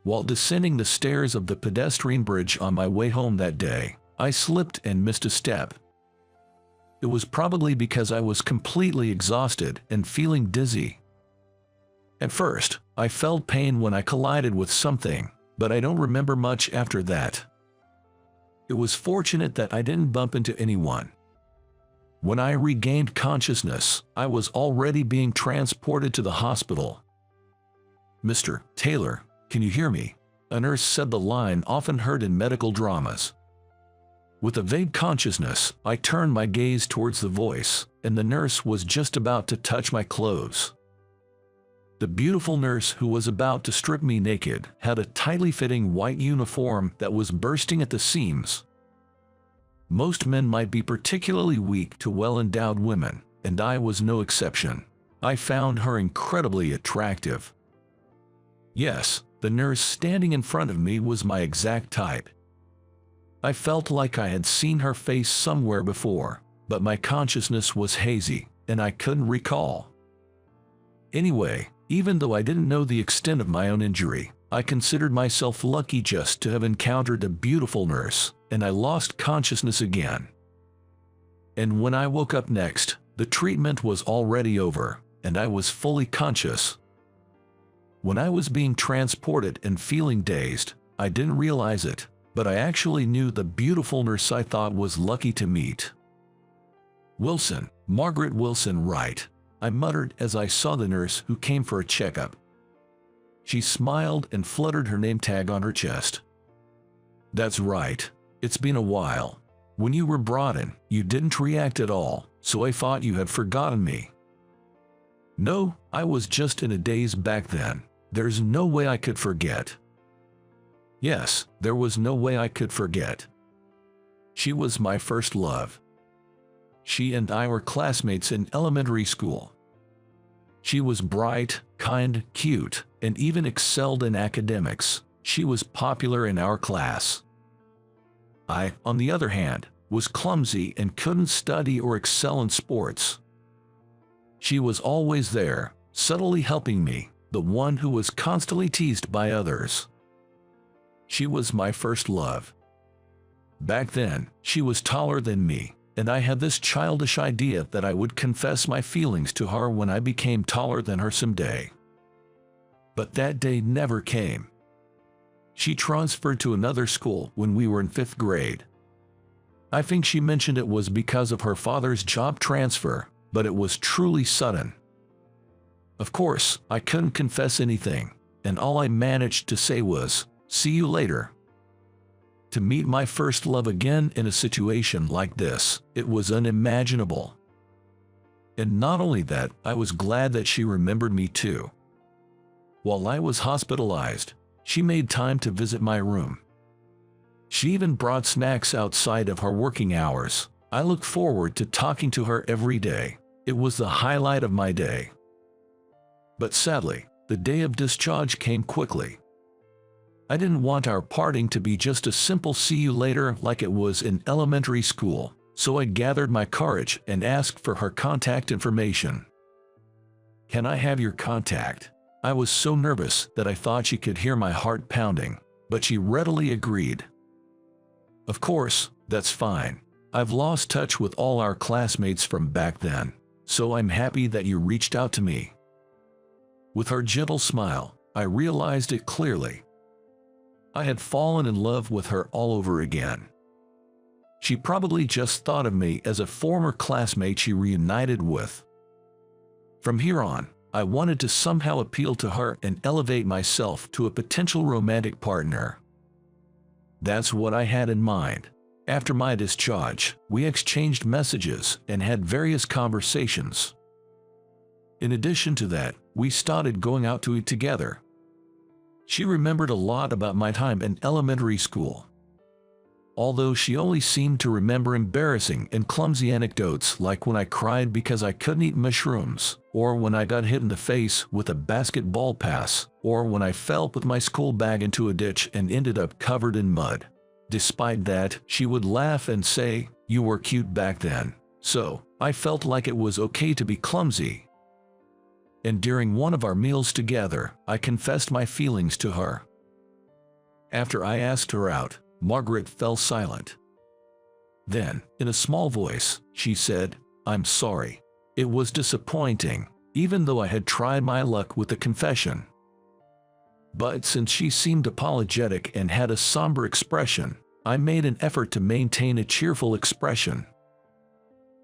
While descending the stairs of the pedestrian bridge on my way home that day, I slipped and missed a step. It was probably because I was completely exhausted and feeling dizzy. At first, I felt pain when I collided with something, but I don't remember much after that. It was fortunate that I didn't bump into anyone. When I regained consciousness, I was already being transported to the hospital. "Mr. Taylor, can you hear me?" A nurse said, the line often heard in medical dramas. With a vague consciousness, I turned my gaze towards the voice, and the nurse was just about to touch my clothes. The beautiful nurse who was about to strip me naked had a tightly fitting white uniform that was bursting at the seams. Most men might be particularly weak to well-endowed women, and I was no exception. I found her incredibly attractive. Yes, the nurse standing in front of me was my exact type. I felt like I had seen her face somewhere before, but my consciousness was hazy, and I couldn't recall. Anyway, even though I didn't know the extent of my own injury, I considered myself lucky just to have encountered a beautiful nurse, and I lost consciousness again. And when I woke up next, the treatment was already over, and I was fully conscious. When I was being transported and feeling dazed, I didn't realize it, but I actually knew the beautiful nurse I thought was lucky to meet. "Wilson, Margaret Wilson, right?" I muttered as I saw the nurse who came for a checkup. She smiled and fluttered her name tag on her chest. "That's right. It's been a while. When you were brought in, you didn't react at all, so I thought you had forgotten me." "No, I was just in a daze back then. There's no way I could forget." Yes, there was no way I could forget. She was my first love. She and I were classmates in elementary school. She was bright, kind, cute, and even excelled in academics. She was popular in our class. I, on the other hand, was clumsy and couldn't study or excel in sports. She was always there, subtly helping me, the one who was constantly teased by others. She was my first love. Back then, she was taller than me, and I had this childish idea that I would confess my feelings to her when I became taller than her someday. But that day never came. She transferred to another school when we were in 5th grade. I think she mentioned it was because of her father's job transfer, but it was truly sudden. Of course, I couldn't confess anything, and all I managed to say was, "See you later." To meet my first love again in a situation like this, it was unimaginable. And not only that, I was glad that she remembered me too. While I was hospitalized, she made time to visit my room. She even brought snacks outside of her working hours. I looked forward to talking to her every day. It was the highlight of my day. But sadly, the day of discharge came quickly. I didn't want our parting to be just a simple "see you later" like it was in elementary school, so I gathered my courage and asked for her contact information. "Can I have your contact?" I was so nervous that I thought she could hear my heart pounding, but she readily agreed. "Of course, that's fine. I've lost touch with all our classmates from back then, so I'm happy that you reached out to me." With her gentle smile, I realized it clearly. I had fallen in love with her all over again. She probably just thought of me as a former classmate she reunited with. From here on, I wanted to somehow appeal to her and elevate myself to a potential romantic partner. That's what I had in mind. After my discharge, we exchanged messages and had various conversations. In addition to that, we started going out to eat together. She remembered a lot about my time in elementary school. Although she only seemed to remember embarrassing and clumsy anecdotes like when I cried because I couldn't eat mushrooms, or when I got hit in the face with a basketball pass, or when I fell with my school bag into a ditch and ended up covered in mud. Despite that, she would laugh and say, "You were cute back then." So, I felt like it was okay to be clumsy. And during one of our meals together, I confessed my feelings to her. After I asked her out, Margaret fell silent. Then, in a small voice, she said, "I'm sorry. It was disappointing, even though I had tried my luck with the confession." But since she seemed apologetic and had a somber expression, I made an effort to maintain a cheerful expression.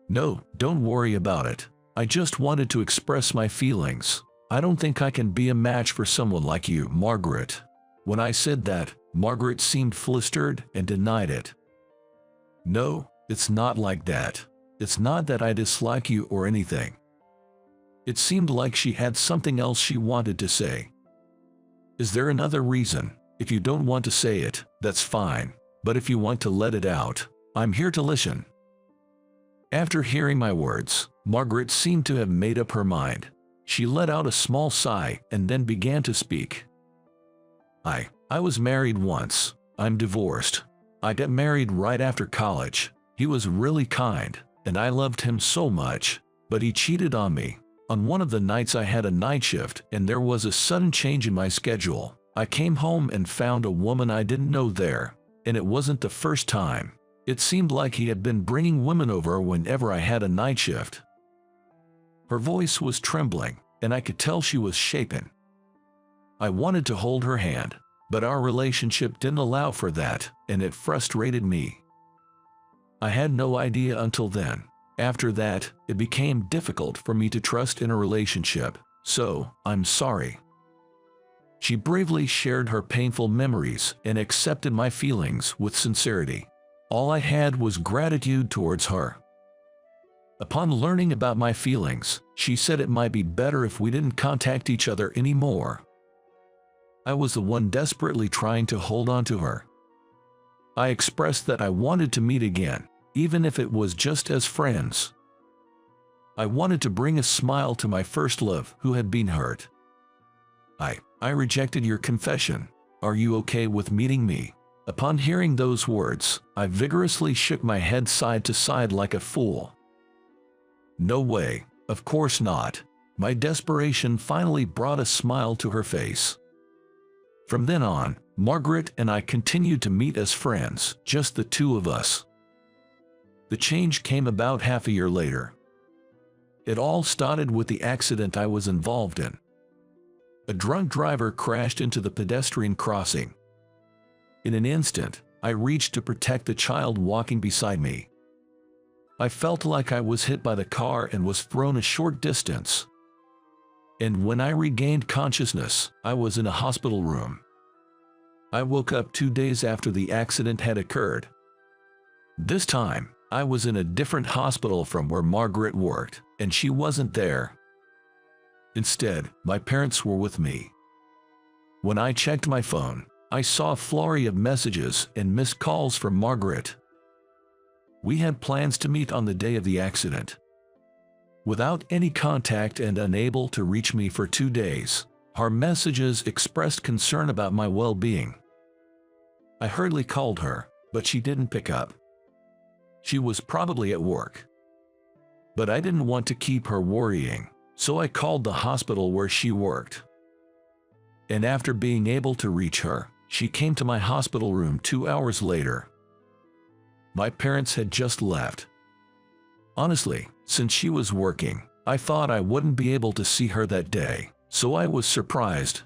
"No, don't worry about it. I just wanted to express my feelings. I don't think I can be a match for someone like you, Margaret." When I said that, Margaret seemed flustered and denied it. "No, it's not like that. It's not that I dislike you or anything." It seemed like she had something else she wanted to say. "Is there another reason? If you don't want to say it, that's fine. But if you want to let it out, I'm here to listen." After hearing my words, Margaret seemed to have made up her mind. She let out a small sigh and then began to speak. I was married once. I'm divorced. I got married right after college. He was really kind, and I loved him so much, but he cheated on me. On one of the nights I had a night shift and there was a sudden change in my schedule. I came home and found a woman I didn't know there, and it wasn't the first time. It seemed like he had been bringing women over whenever I had a night shift. Her voice was trembling, and I could tell she was shaken. I wanted to hold her hand, but our relationship didn't allow for that, and it frustrated me. I had no idea until then. After that, it became difficult for me to trust in a relationship, so I'm sorry. She bravely shared her painful memories and accepted my feelings with sincerity. All I had was gratitude towards her. Upon learning about my feelings, she said it might be better if we didn't contact each other anymore. I was the one desperately trying to hold on to her. I expressed that I wanted to meet again, even if it was just as friends. I wanted to bring a smile to my first love who had been hurt. I rejected your confession. Are you okay with meeting me?" Upon hearing those words, I vigorously shook my head side to side like a fool. "No way, of course not." My desperation finally brought a smile to her face. From then on, Margaret and I continued to meet as friends, just the two of us. The change came about half a year later. It all started with the accident I was involved in. A drunk driver crashed into the pedestrian crossing. In an instant, I reached to protect the child walking beside me. I felt like I was hit by the car and was thrown a short distance. And when I regained consciousness, I was in a hospital room. I woke up 2 days after the accident had occurred. This time, I was in a different hospital from where Margaret worked, and she wasn't there. Instead, my parents were with me. When I checked my phone, I saw a flurry of messages and missed calls from Margaret. We had plans to meet on the day of the accident. Without any contact and unable to reach me for 2 days, her messages expressed concern about my well-being. I hurriedly called her, but she didn't pick up. She was probably at work. But I didn't want to keep her worrying, so I called the hospital where she worked. And after being able to reach her, she came to my hospital room 2 hours later. My parents had just left. Honestly, since she was working, I thought I wouldn't be able to see her that day, so I was surprised.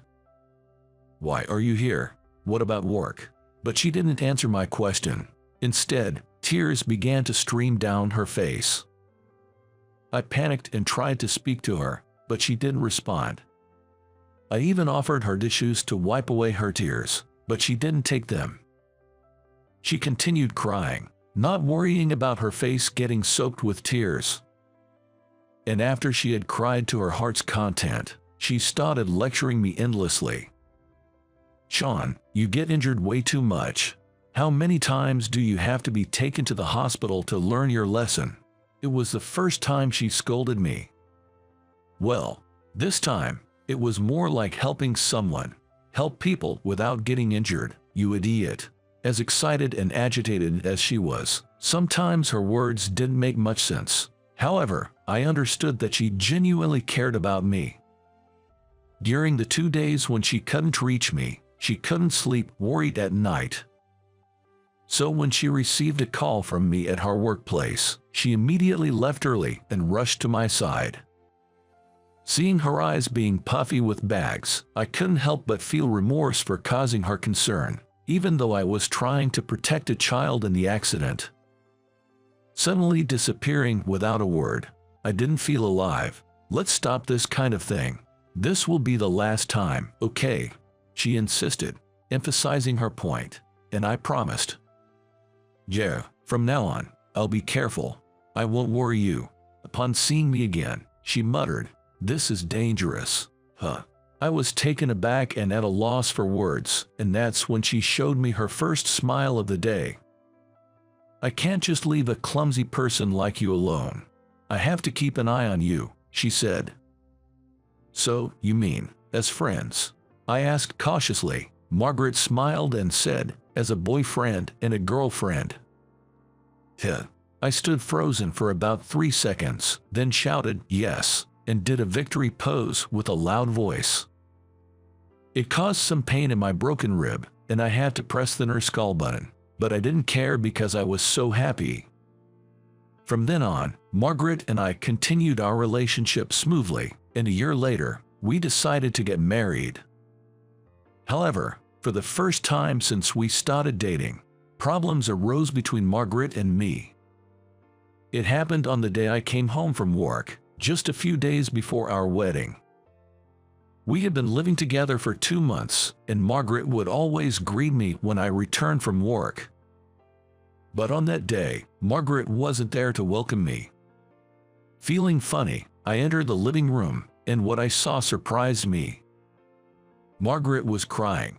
"Why are you here? What about work?" But she didn't answer my question. Instead, tears began to stream down her face. I panicked and tried to speak to her, but she didn't respond. I even offered her tissues to wipe away her tears, but she didn't take them. She continued crying, not worrying about her face getting soaked with tears. And after she had cried to her heart's content, she started lecturing me endlessly. "Sean, you get injured way too much. How many times do you have to be taken to the hospital to learn your lesson?" It was the first time she scolded me. Well, this time, it was more like helping someone. Help people without getting injured, you idiot. As excited and agitated as she was, sometimes her words didn't make much sense. However, I understood that she genuinely cared about me. During the 2 days when she couldn't reach me, she couldn't sleep, worried at night. So when she received a call from me at her workplace, she immediately left early and rushed to my side. Seeing her eyes being puffy with bags, I couldn't help but feel remorse for causing her concern, even though I was trying to protect a child in the accident. Suddenly disappearing without a word, I didn't feel alive. Let's stop this kind of thing. This will be the last time, okay? She insisted, emphasizing her point, and I promised. Yeah, from now on, I'll be careful. I won't worry you. Upon seeing me again, she muttered, "This is dangerous." Huh. I was taken aback and at a loss for words, and that's when she showed me her first smile of the day. "I can't just leave a clumsy person like you alone. I have to keep an eye on you," she said. "So, you mean, as friends?" I asked cautiously. Margaret smiled and said, "As a boyfriend and a girlfriend." Huh. I stood frozen for about 3 seconds, then shouted, "Yes," and did a victory pose with a loud voice. It caused some pain in my broken rib, and I had to press the nurse call button, but I didn't care because I was so happy. From then on, Margaret and I continued our relationship smoothly, and a year later, we decided to get married. However, for the first time since we started dating, problems arose between Margaret and me. It happened on the day I came home from work, just a few days before our wedding. We had been living together for 2 months, and Margaret would always greet me when I returned from work. But on that day, Margaret wasn't there to welcome me. Feeling funny, I entered the living room, and what I saw surprised me. Margaret was crying.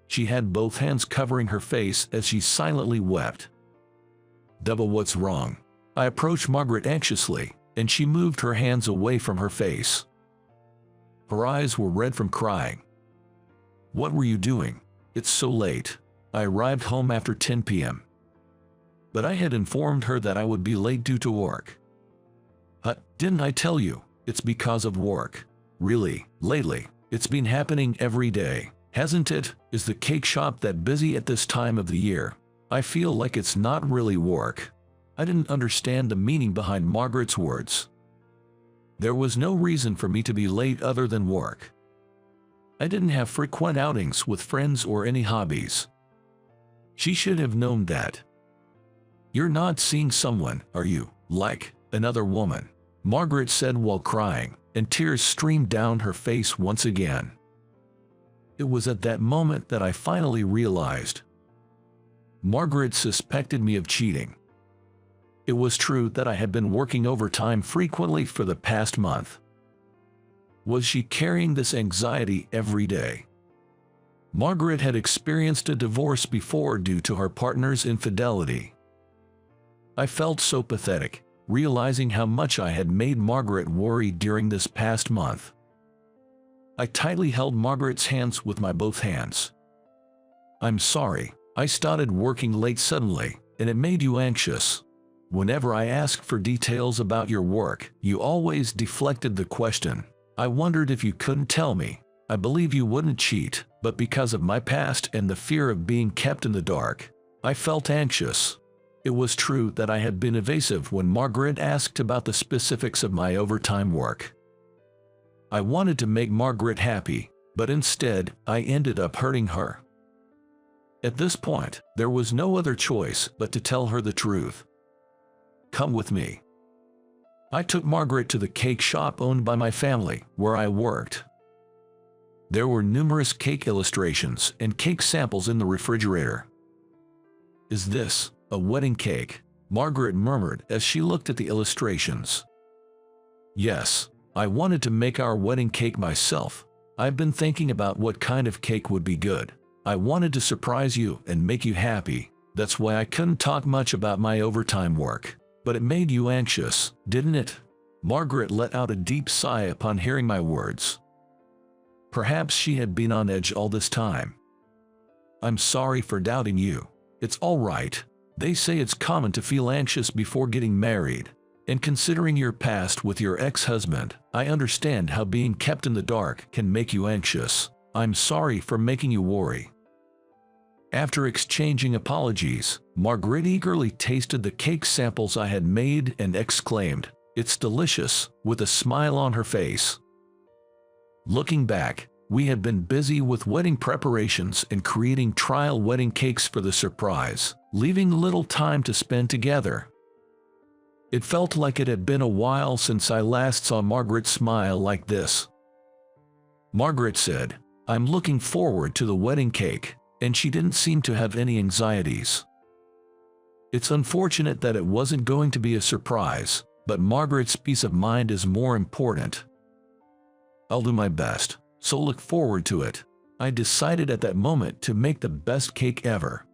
She had both hands covering her face as she silently wept. "Double, what's wrong?" I approached Margaret anxiously, and she moved her hands away from her face. Her eyes were red from crying. "What were you doing? It's so late." I arrived home after 10 p.m. But I had informed her that I would be late due to work. Didn't I tell you? It's because of work." "Really? Lately, it's been happening every day, hasn't it? Is the cake shop that busy at this time of the year? I feel like it's not really work." I didn't understand the meaning behind Margaret's words. There was no reason for me to be late other than work. I didn't have frequent outings with friends or any hobbies. She should have known that. "You're not seeing someone, are you, like another woman?" Margaret said while crying, and tears streamed down her face once again. It was at that moment that I finally realized. Margaret suspected me of cheating. It was true that I had been working overtime frequently for the past month. Was she carrying this anxiety every day? Margaret had experienced a divorce before due to her partner's infidelity. I felt so pathetic, realizing how much I had made Margaret worry during this past month. I tightly held Margaret's hands with my both hands. "I'm sorry, I started working late suddenly, and it made you anxious. Whenever I asked for details about your work, you always deflected the question. I wondered if you couldn't tell me. I believe you wouldn't cheat, but because of my past and the fear of being kept in the dark, I felt anxious." It was true that I had been evasive when Margaret asked about the specifics of my overtime work. I wanted to make Margaret happy, but instead, I ended up hurting her. At this point, there was no other choice but to tell her the truth. "Come with me." I took Margaret to the cake shop owned by my family, where I worked. There were numerous cake illustrations and cake samples in the refrigerator. "Is this a wedding cake?" Margaret murmured as she looked at the illustrations. "Yes, I wanted to make our wedding cake myself. I've been thinking about what kind of cake would be good. I wanted to surprise you and make you happy. That's why I couldn't talk much about my overtime work. But it made you anxious, didn't it?" Margaret let out a deep sigh upon hearing my words. Perhaps she had been on edge all this time. "I'm sorry for doubting you. It's all right. They say it's common to feel anxious before getting married. And considering your past with your ex-husband, I understand how being kept in the dark can make you anxious. I'm sorry for making you worry." After exchanging apologies, Margaret eagerly tasted the cake samples I had made and exclaimed, "It's delicious," with a smile on her face. Looking back, we had been busy with wedding preparations and creating trial wedding cakes for the surprise, leaving little time to spend together. It felt like it had been a while since I last saw Margaret smile like this. Margaret said, "I'm looking forward to the wedding cake," and she didn't seem to have any anxieties. It's unfortunate that it wasn't going to be a surprise, but Margaret's peace of mind is more important. I'll do my best, so look forward to it. I decided at that moment to make the best cake ever.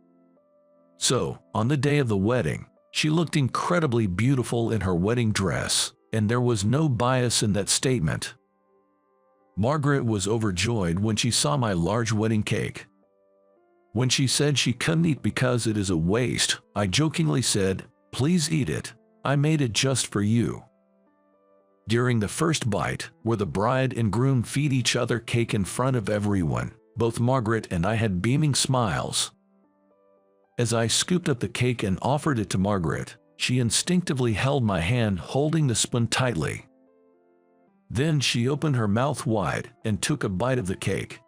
So, on the day of the wedding, she looked incredibly beautiful in her wedding dress, and there was no bias in that statement. Margaret was overjoyed when she saw my large wedding cake. When she said she couldn't eat because it is a waste, I jokingly said, "Please eat it. I made it just for you." During the first bite, where the bride and groom feed each other cake in front of everyone, both Margaret and I had beaming smiles. As I scooped up the cake and offered it to Margaret, she instinctively held my hand, holding the spoon tightly. Then she opened her mouth wide and took a bite of the cake.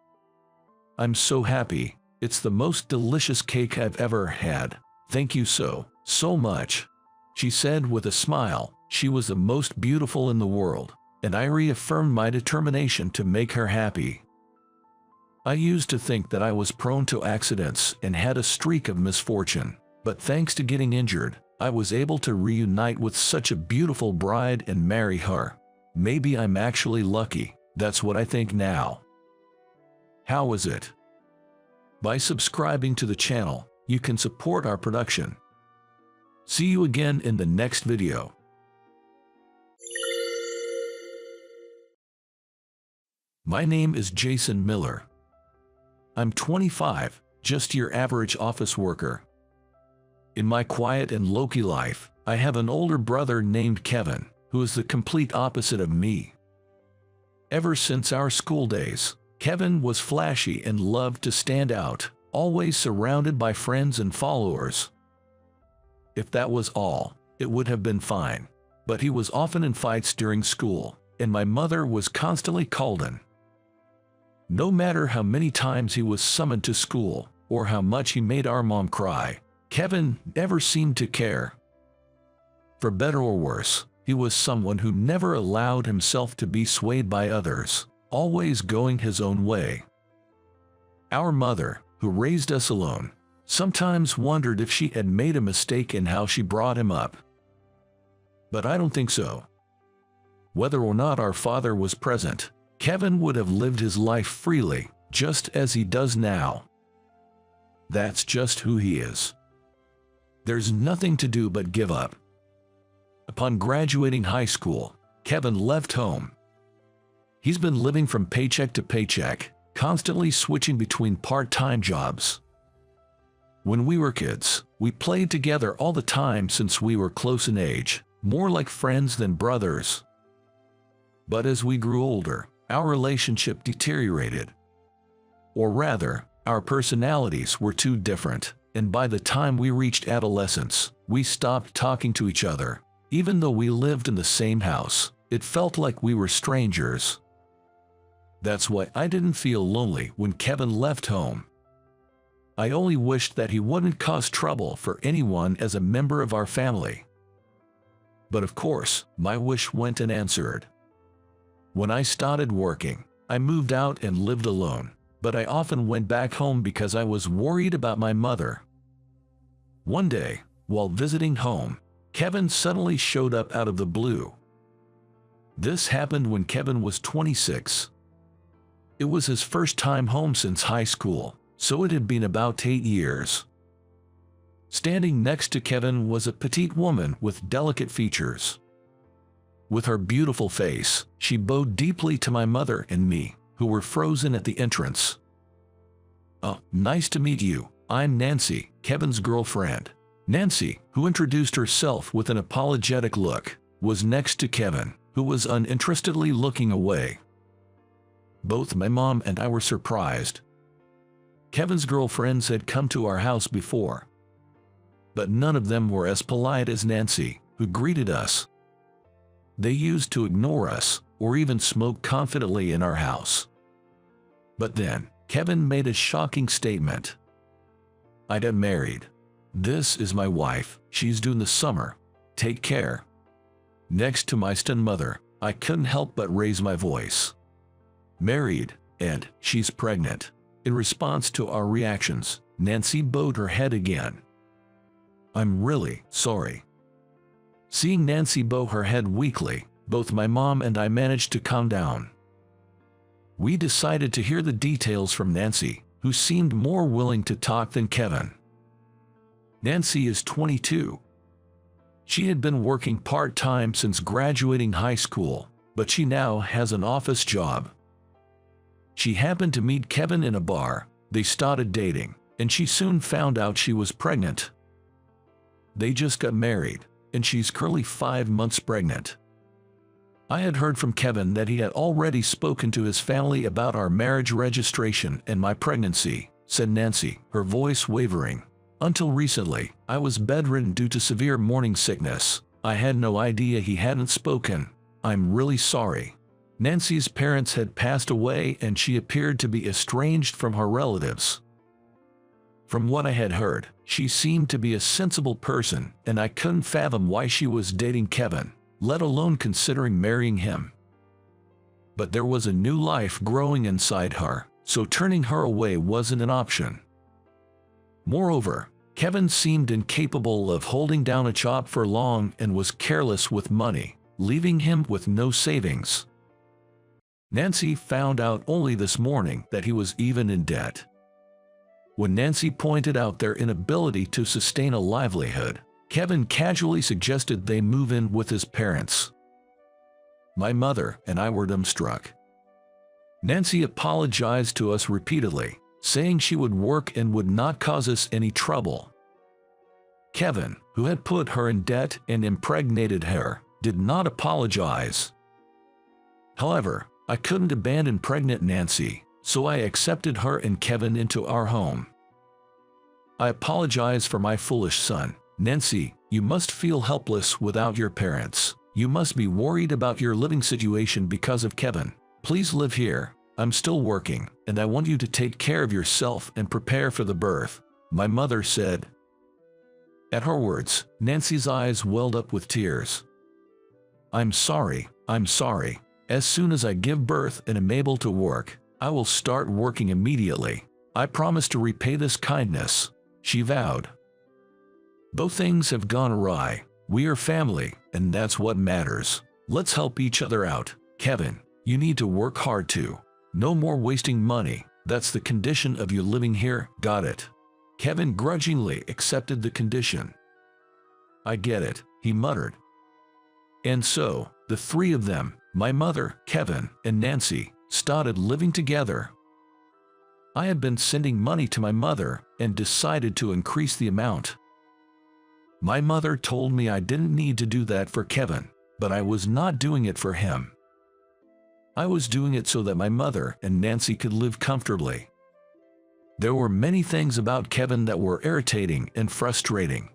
"I'm so happy. It's the most delicious cake I've ever had. Thank you so much," she said with a smile. She was the most beautiful in the world, and I reaffirmed my determination to make her happy. I used to think that I was prone to accidents and had a streak of misfortune, but thanks to getting injured, I was able to reunite with such a beautiful bride and marry her. Maybe I'm actually lucky. That's what I think now. How is it? By subscribing to the channel, you can support our production. See you again in the next video. My name is Jason Miller. I'm 25, just your average office worker. In my quiet and low-key life, I have an older brother named Kevin, who is the complete opposite of me. Ever since our school days, Kevin was flashy and loved to stand out, always surrounded by friends and followers. If that was all, it would have been fine, but he was often in fights during school, and my mother was constantly called in. No matter how many times he was summoned to school, or how much he made our mom cry, Kevin never seemed to care. For better or worse, he was someone who never allowed himself to be swayed by others, always going his own way. Our mother, who raised us alone, sometimes wondered if she had made a mistake in how she brought him up. But I don't think so. Whether or not our father was present, Kevin would have lived his life freely, just as he does now. That's just who he is. There's nothing to do but give up. Upon graduating high school, Kevin left home. He's been living from paycheck to paycheck, constantly switching between part-time jobs. When we were kids, we played together all the time since we were close in age, more like friends than brothers. But as we grew older, our relationship deteriorated. Or rather, our personalities were too different, and by the time we reached adolescence, we stopped talking to each other. Even though we lived in the same house, it felt like we were strangers. That's why I didn't feel lonely when Kevin left home. I only wished that he wouldn't cause trouble for anyone as a member of our family. But of course, my wish went unanswered. When I started working, I moved out and lived alone, but I often went back home because I was worried about my mother. One day, while visiting home, Kevin suddenly showed up out of the blue. This happened when Kevin was 26. It was his first time home since high school, so it had been about 8 years. Standing next to Kevin was a petite woman with delicate features. With her beautiful face, she bowed deeply to my mother and me, who were frozen at the entrance. "Oh, nice to meet you. I'm Nancy, Kevin's girlfriend." Nancy, who introduced herself with an apologetic look, was next to Kevin, who was uninterestedly looking away. Both my mom and I were surprised. Kevin's girlfriends had come to our house before, but none of them were as polite as Nancy, who greeted us. They used to ignore us, or even smoke confidently in our house. But then, Kevin made a shocking statement. "I got married. This is my wife, she's due in the summer. Take care." Next to my stepmother, I couldn't help but raise my voice. "Married, and she's pregnant." In response to our reactions, Nancy bowed her head again. "I'm really sorry." Seeing Nancy bow her head weakly, both my mom and I managed to calm down. We decided to hear the details from Nancy, who seemed more willing to talk than Kevin. Nancy is 22. She had been working part-time since graduating high school, but she now has an office job. She happened to meet Kevin in a bar, they started dating, and she soon found out she was pregnant. They just got married, and she's currently 5 months pregnant. I had heard from Kevin that he had already spoken to his family about our marriage registration and my pregnancy, said Nancy, her voice wavering. "Until recently, I was bedridden due to severe morning sickness. I had no idea he hadn't spoken. I'm really sorry." Nancy's parents had passed away and she appeared to be estranged from her relatives. From what I had heard, she seemed to be a sensible person, and I couldn't fathom why she was dating Kevin, let alone considering marrying him. But there was a new life growing inside her, so turning her away wasn't an option. Moreover, Kevin seemed incapable of holding down a job for long and was careless with money, leaving him with no savings. Nancy found out only this morning that he was even in debt. When Nancy pointed out their inability to sustain a livelihood, Kevin casually suggested they move in with his parents. My mother and I were dumbstruck. Nancy apologized to us repeatedly, saying she would work and would not cause us any trouble. Kevin, who had put her in debt and impregnated her, did not apologize. However, I couldn't abandon pregnant Nancy, so I accepted her and Kevin into our home. "I apologize for my foolish son. Nancy, you must feel helpless without your parents. You must be worried about your living situation because of Kevin. Please live here. I'm still working, and I want you to take care of yourself and prepare for the birth," my mother said. At her words, Nancy's eyes welled up with tears. I'm sorry. As soon as I give birth and am able to work, I will start working immediately. I promise to repay this kindness," she vowed. "Both things have gone awry. We are family, and that's what matters. Let's help each other out. Kevin, you need to work hard too. No more wasting money. That's the condition of you living here, got it?" Kevin grudgingly accepted the condition. "I get it," he muttered. And so, the three of them, my mother, Kevin, and Nancy, started living together. I had been sending money to my mother and decided to increase the amount. My mother told me I didn't need to do that for Kevin, but I was not doing it for him. I was doing it so that my mother and Nancy could live comfortably. There were many things about Kevin that were irritating and frustrating.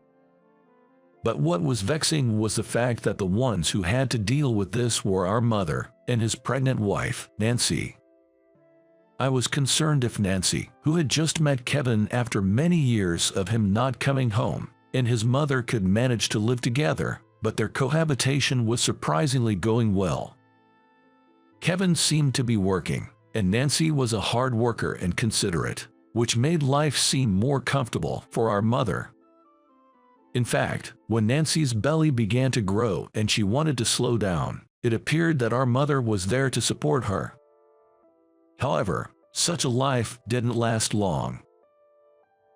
But what was vexing was the fact that the ones who had to deal with this were our mother and his pregnant wife, Nancy. I was concerned if Nancy, who had just met Kevin after many years of him not coming home, and his mother could manage to live together, but their cohabitation was surprisingly going well. Kevin seemed to be working, and Nancy was a hard worker and considerate, which made life seem more comfortable for our mother. In fact, when Nancy's belly began to grow and she wanted to slow down, it appeared that our mother was there to support her. However, such a life didn't last long.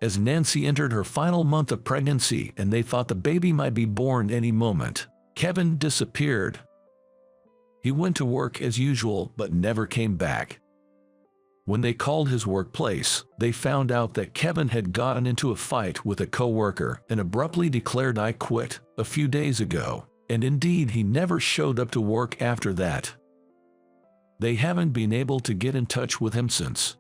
As Nancy entered her final month of pregnancy and they thought the baby might be born any moment, Kevin disappeared. He went to work as usual but never came back. When they called his workplace, they found out that Kevin had gotten into a fight with a coworker and abruptly declared "I quit" a few days ago, and indeed he never showed up to work after that. They haven't been able to get in touch with him since.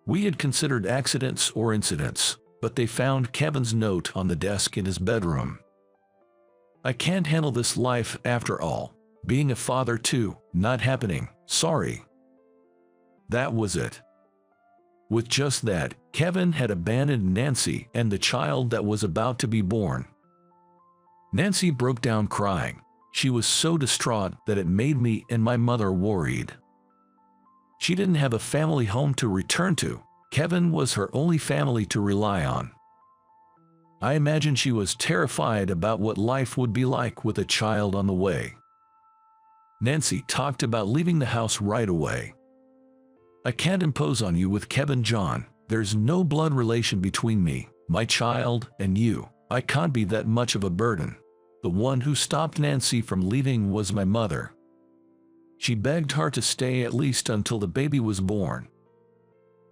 We had considered accidents or incidents, but they found Kevin's note on the desk in his bedroom. I can't handle this life after all. Being a father too, not happening, sorry. That was it. With just that, Kevin had abandoned Nancy and the child that was about to be born. Nancy broke down crying. She was so distraught that it made me and my mother worried. She didn't have a family home to return to. Kevin was her only family to rely on. I imagine she was terrified about what life would be like with a child on the way. Nancy talked about leaving the house right away. I can't impose on you with Kevin, John. There's no blood relation between me, my child, and you. I can't be that much of a burden. The one who stopped Nancy from leaving was my mother. She begged her to stay at least until the baby was born.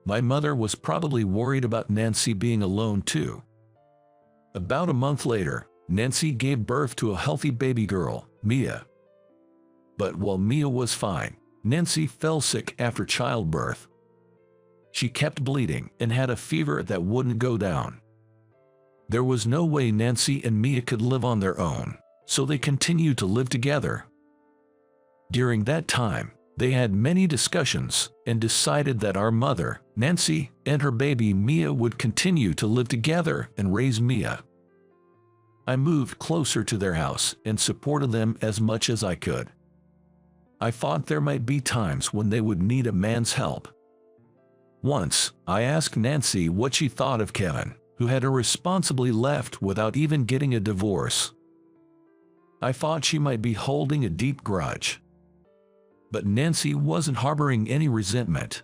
My mother was probably worried about Nancy being alone too. About a month later, Nancy gave birth to a healthy baby girl, Mia. But while Mia was fine, Nancy fell sick after childbirth. She kept bleeding and had a fever that wouldn't go down. There was no way Nancy and Mia could live on their own, so they continued to live together. During that time, they had many discussions and decided that our mother, Nancy, and her baby Mia would continue to live together and raise Mia. I moved closer to their house and supported them as much as I could. I thought there might be times when they would need a man's help. Once, I asked Nancy what she thought of Kevin, who had irresponsibly left without even getting a divorce. I thought she might be holding a deep grudge. But Nancy wasn't harboring any resentment.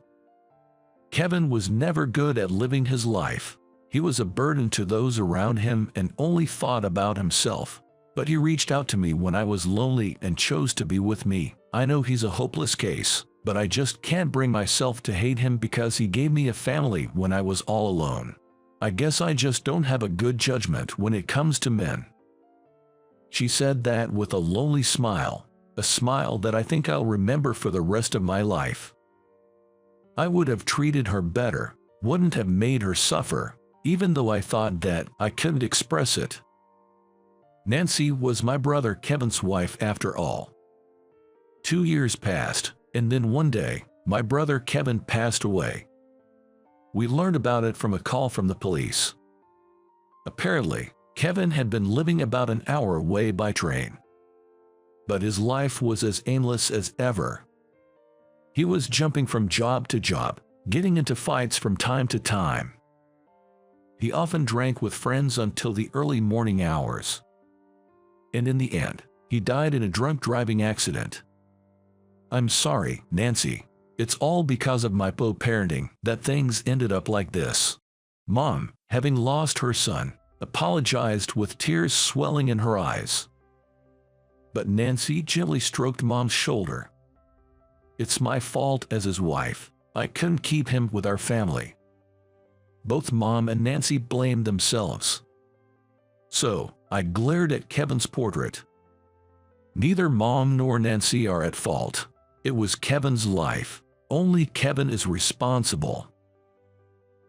Kevin was never good at living his life. He was a burden to those around him and only thought about himself. But he reached out to me when I was lonely and chose to be with me. I know he's a hopeless case, but I just can't bring myself to hate him because he gave me a family when I was all alone. I guess I just don't have a good judgment when it comes to men. She said that with a lonely smile, a smile that I think I'll remember for the rest of my life. I would have treated her better, wouldn't have made her suffer, even though I thought that I couldn't express it. Nancy was my brother Kevin's wife after all. 2 years passed, and then one day, my brother Kevin passed away. We learned about it from a call from the police. Apparently, Kevin had been living about an hour away by train. But his life was as aimless as ever. He was jumping from job to job, getting into fights from time to time. He often drank with friends until the early morning hours. And in the end, he died in a drunk driving accident. I'm sorry, Nancy. It's all because of my poor parenting that things ended up like this. Mom, having lost her son, apologized with tears swelling in her eyes. But Nancy gently stroked Mom's shoulder. It's my fault as his wife. I couldn't keep him with our family. Both Mom and Nancy blamed themselves. So, I glared at Kevin's portrait. Neither Mom nor Nancy are at fault. It was Kevin's life. Only Kevin is responsible.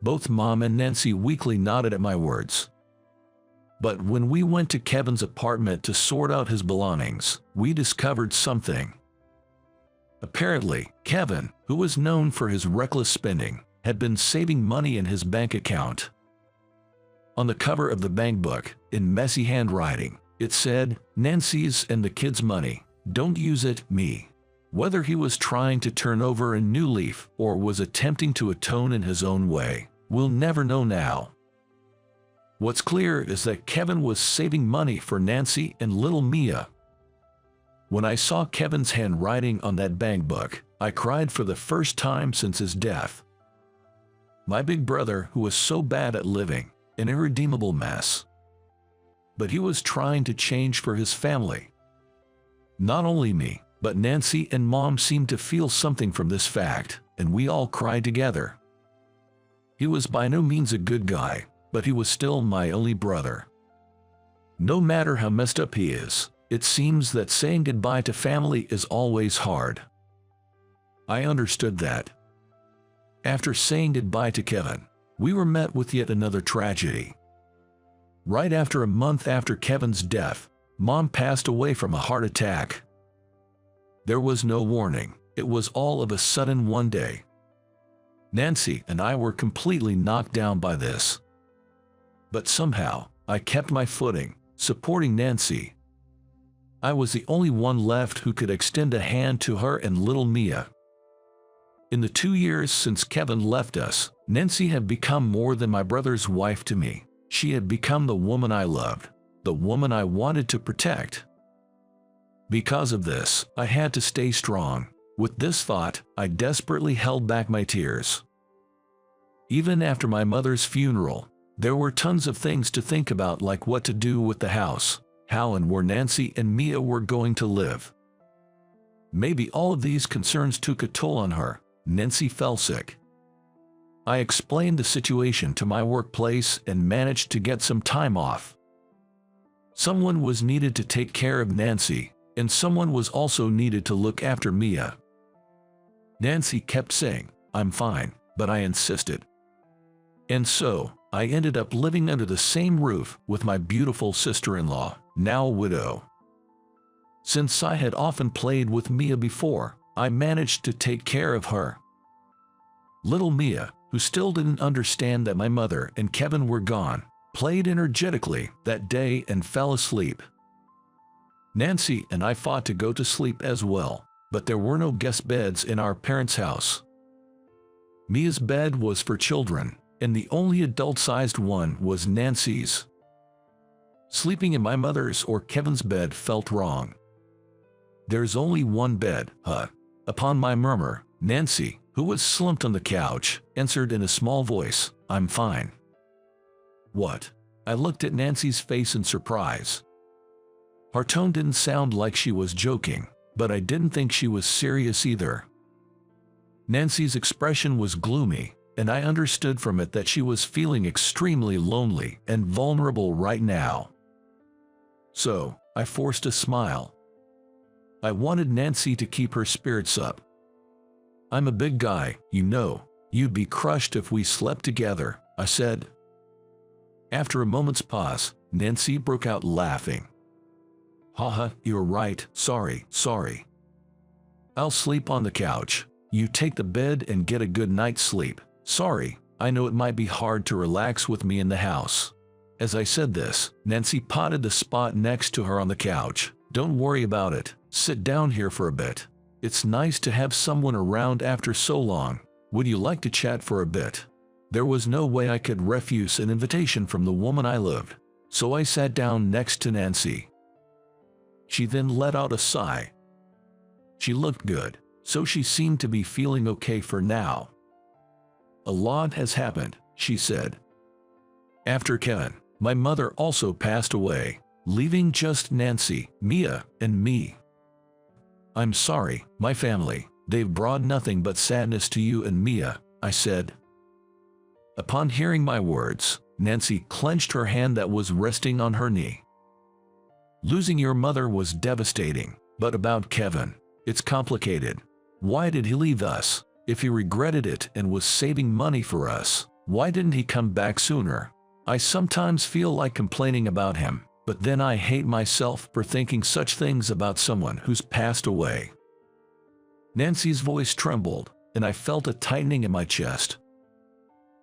Both Mom and Nancy weakly nodded at my words. But when we went to Kevin's apartment to sort out his belongings, we discovered something. Apparently, Kevin, who was known for his reckless spending, had been saving money in his bank account. On the cover of the bank book, in messy handwriting, it said, "Nancy's and the kids' money. Don't use it, me." Whether he was trying to turn over a new leaf or was attempting to atone in his own way, we'll never know now. What's clear is that Kevin was saving money for Nancy and little Mia. When I saw Kevin's handwriting on that bank book, I cried for the first time since his death. My big brother, who was so bad at living, an irredeemable mess. But he was trying to change for his family. Not only me, but Nancy and Mom seemed to feel something from this fact, and we all cried together. He was by no means a good guy, but he was still my only brother. No matter how messed up he is, it seems that saying goodbye to family is always hard. I understood that. After saying goodbye to Kevin, we were met with yet another tragedy. Right after a month after Kevin's death, Mom passed away from a heart attack. There was no warning. It was all of a sudden one day. Nancy and I were completely knocked down by this. But somehow, I kept my footing, supporting Nancy. I was the only one left who could extend a hand to her and little Mia. In the 2 years since Kevin left us, Nancy had become more than my brother's wife to me. She had become the woman I loved, the woman I wanted to protect. Because of this, I had to stay strong. With this thought, I desperately held back my tears. Even after my mother's funeral, there were tons of things to think about, like what to do with the house, how and where Nancy and Mia were going to live. Maybe all of these concerns took a toll on her. Nancy fell sick. I explained the situation to my workplace and managed to get some time off. Someone was needed to take care of Nancy, and someone was also needed to look after Mia. Nancy kept saying, "I'm fine," but I insisted. And so, I ended up living under the same roof with my beautiful sister-in-law, now a widow. Since I had often played with Mia before, I managed to take care of her. Little Mia, who still didn't understand that my mother and Kevin were gone, played energetically that day and fell asleep. Nancy and I fought to go to sleep as well, but there were no guest beds in our parents' house. Mia's bed was for children, and the only adult-sized one was Nancy's. Sleeping in my mother's or Kevin's bed felt wrong. "There's only one bed, huh?" Upon my murmur, Nancy, who was slumped on the couch, answered in a small voice, "I'm fine." "What?" I looked at Nancy's face in surprise. Her tone didn't sound like she was joking, but I didn't think she was serious either. Nancy's expression was gloomy, and I understood from it that she was feeling extremely lonely and vulnerable right now. So, I forced a smile. I wanted Nancy to keep her spirits up. "I'm a big guy, you know. You'd be crushed if we slept together," I said. After a moment's pause, Nancy broke out laughing. "Haha, you're right, sorry. I'll sleep on the couch. You take the bed and get a good night's sleep. Sorry, I know it might be hard to relax with me in the house." As I said this, Nancy patted the spot next to her on the couch. "Don't worry about it. Sit down here for a bit. It's nice to have someone around after so long. Would you like to chat for a bit?" There was no way I could refuse an invitation from the woman I loved, so I sat down next to Nancy. She then let out a sigh. She looked good, so she seemed to be feeling okay for now. "A lot has happened," she said. "After Kevin, my mother also passed away, leaving just Nancy, Mia, and me. I'm sorry, my family, they've brought nothing but sadness to you and Mia," I said. Upon hearing my words, Nancy clenched her hand that was resting on her knee. "Losing your mother was devastating, but about Kevin, it's complicated. Why did he leave us? If he regretted it and was saving money for us, why didn't he come back sooner? I sometimes feel like complaining about him, but then I hate myself for thinking such things about someone who's passed away." Nancy's voice trembled, and I felt a tightening in my chest.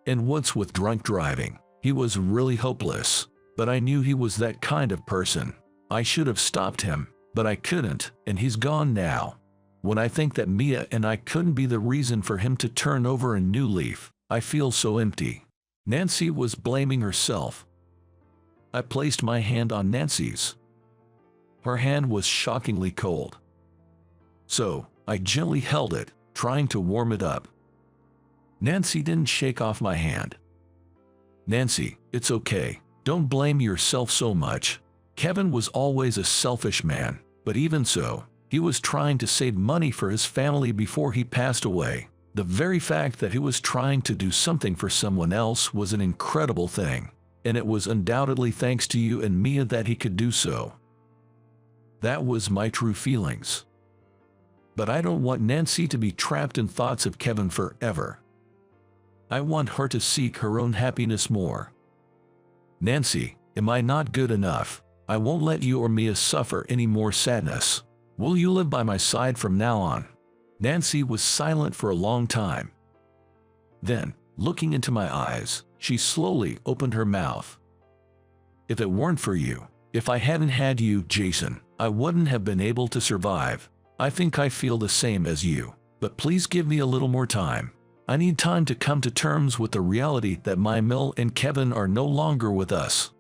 And what's with drunk driving? He was really hopeless, but I knew he was that kind of person. I should have stopped him, but I couldn't, and he's gone now. When I think that Mia and I couldn't be the reason for him to turn over a new leaf, I feel so empty. Nancy was blaming herself. I placed my hand on Nancy's. Her hand was shockingly cold. So, I gently held it, trying to warm it up. Nancy didn't shake off my hand. "Nancy, it's okay. Don't blame yourself so much. Kevin was always a selfish man, but even so, he was trying to save money for his family before he passed away. The very fact that he was trying to do something for someone else was an incredible thing, and it was undoubtedly thanks to you and Mia that he could do so. That was my true feelings. But I don't want Nancy to be trapped in thoughts of Kevin forever. I want her to seek her own happiness more. Nancy, am I not good enough? I won't let you or Mia suffer any more sadness. Will you live by my side from now on? Nancy was silent for a long time. Then, looking into my eyes, she slowly opened her mouth. If it weren't for you, if I hadn't had you, Jason, I wouldn't have been able to survive. I think I feel the same as you, but please give me a little more time. I need time to come to terms with the reality that my Mel and Kevin are no longer with us.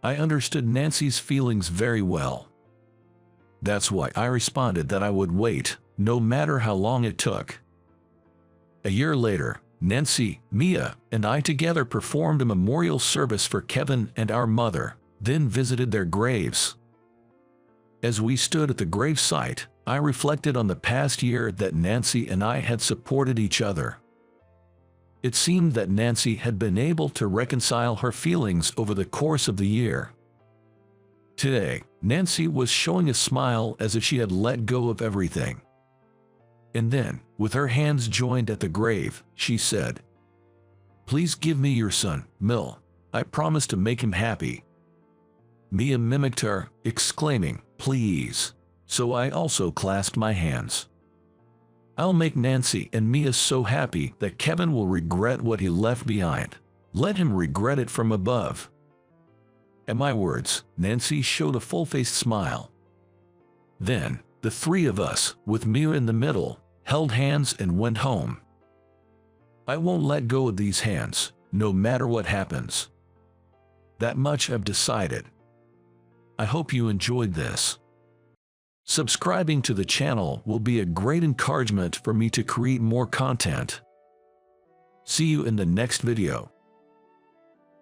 I understood Nancy's feelings very well. That's why I responded that I would wait, no matter how long it took. A year later, Nancy, Mia, and I together performed a memorial service for Kevin and our mother, then visited their graves. As we stood at the gravesite, I reflected on the past year that Nancy and I had supported each other. It seemed that Nancy had been able to reconcile her feelings over the course of the year. Today, Nancy was showing a smile as if she had let go of everything. And then, with her hands joined at the grave, she said, "Please give me your son, Mil. I promise to make him happy." Mia mimicked her, exclaiming, "Please." So I also clasped my hands. I'll make Nancy and Mia so happy that Kevin will regret what he left behind. Let him regret it from above. At my words, Nancy showed a full-faced smile. Then, the three of us, with Mia in the middle, held hands and went home. I won't let go of these hands, no matter what happens. That much I've decided. I hope you enjoyed this. Subscribing to the channel will be a great encouragement for me to create more content. See you in the next video.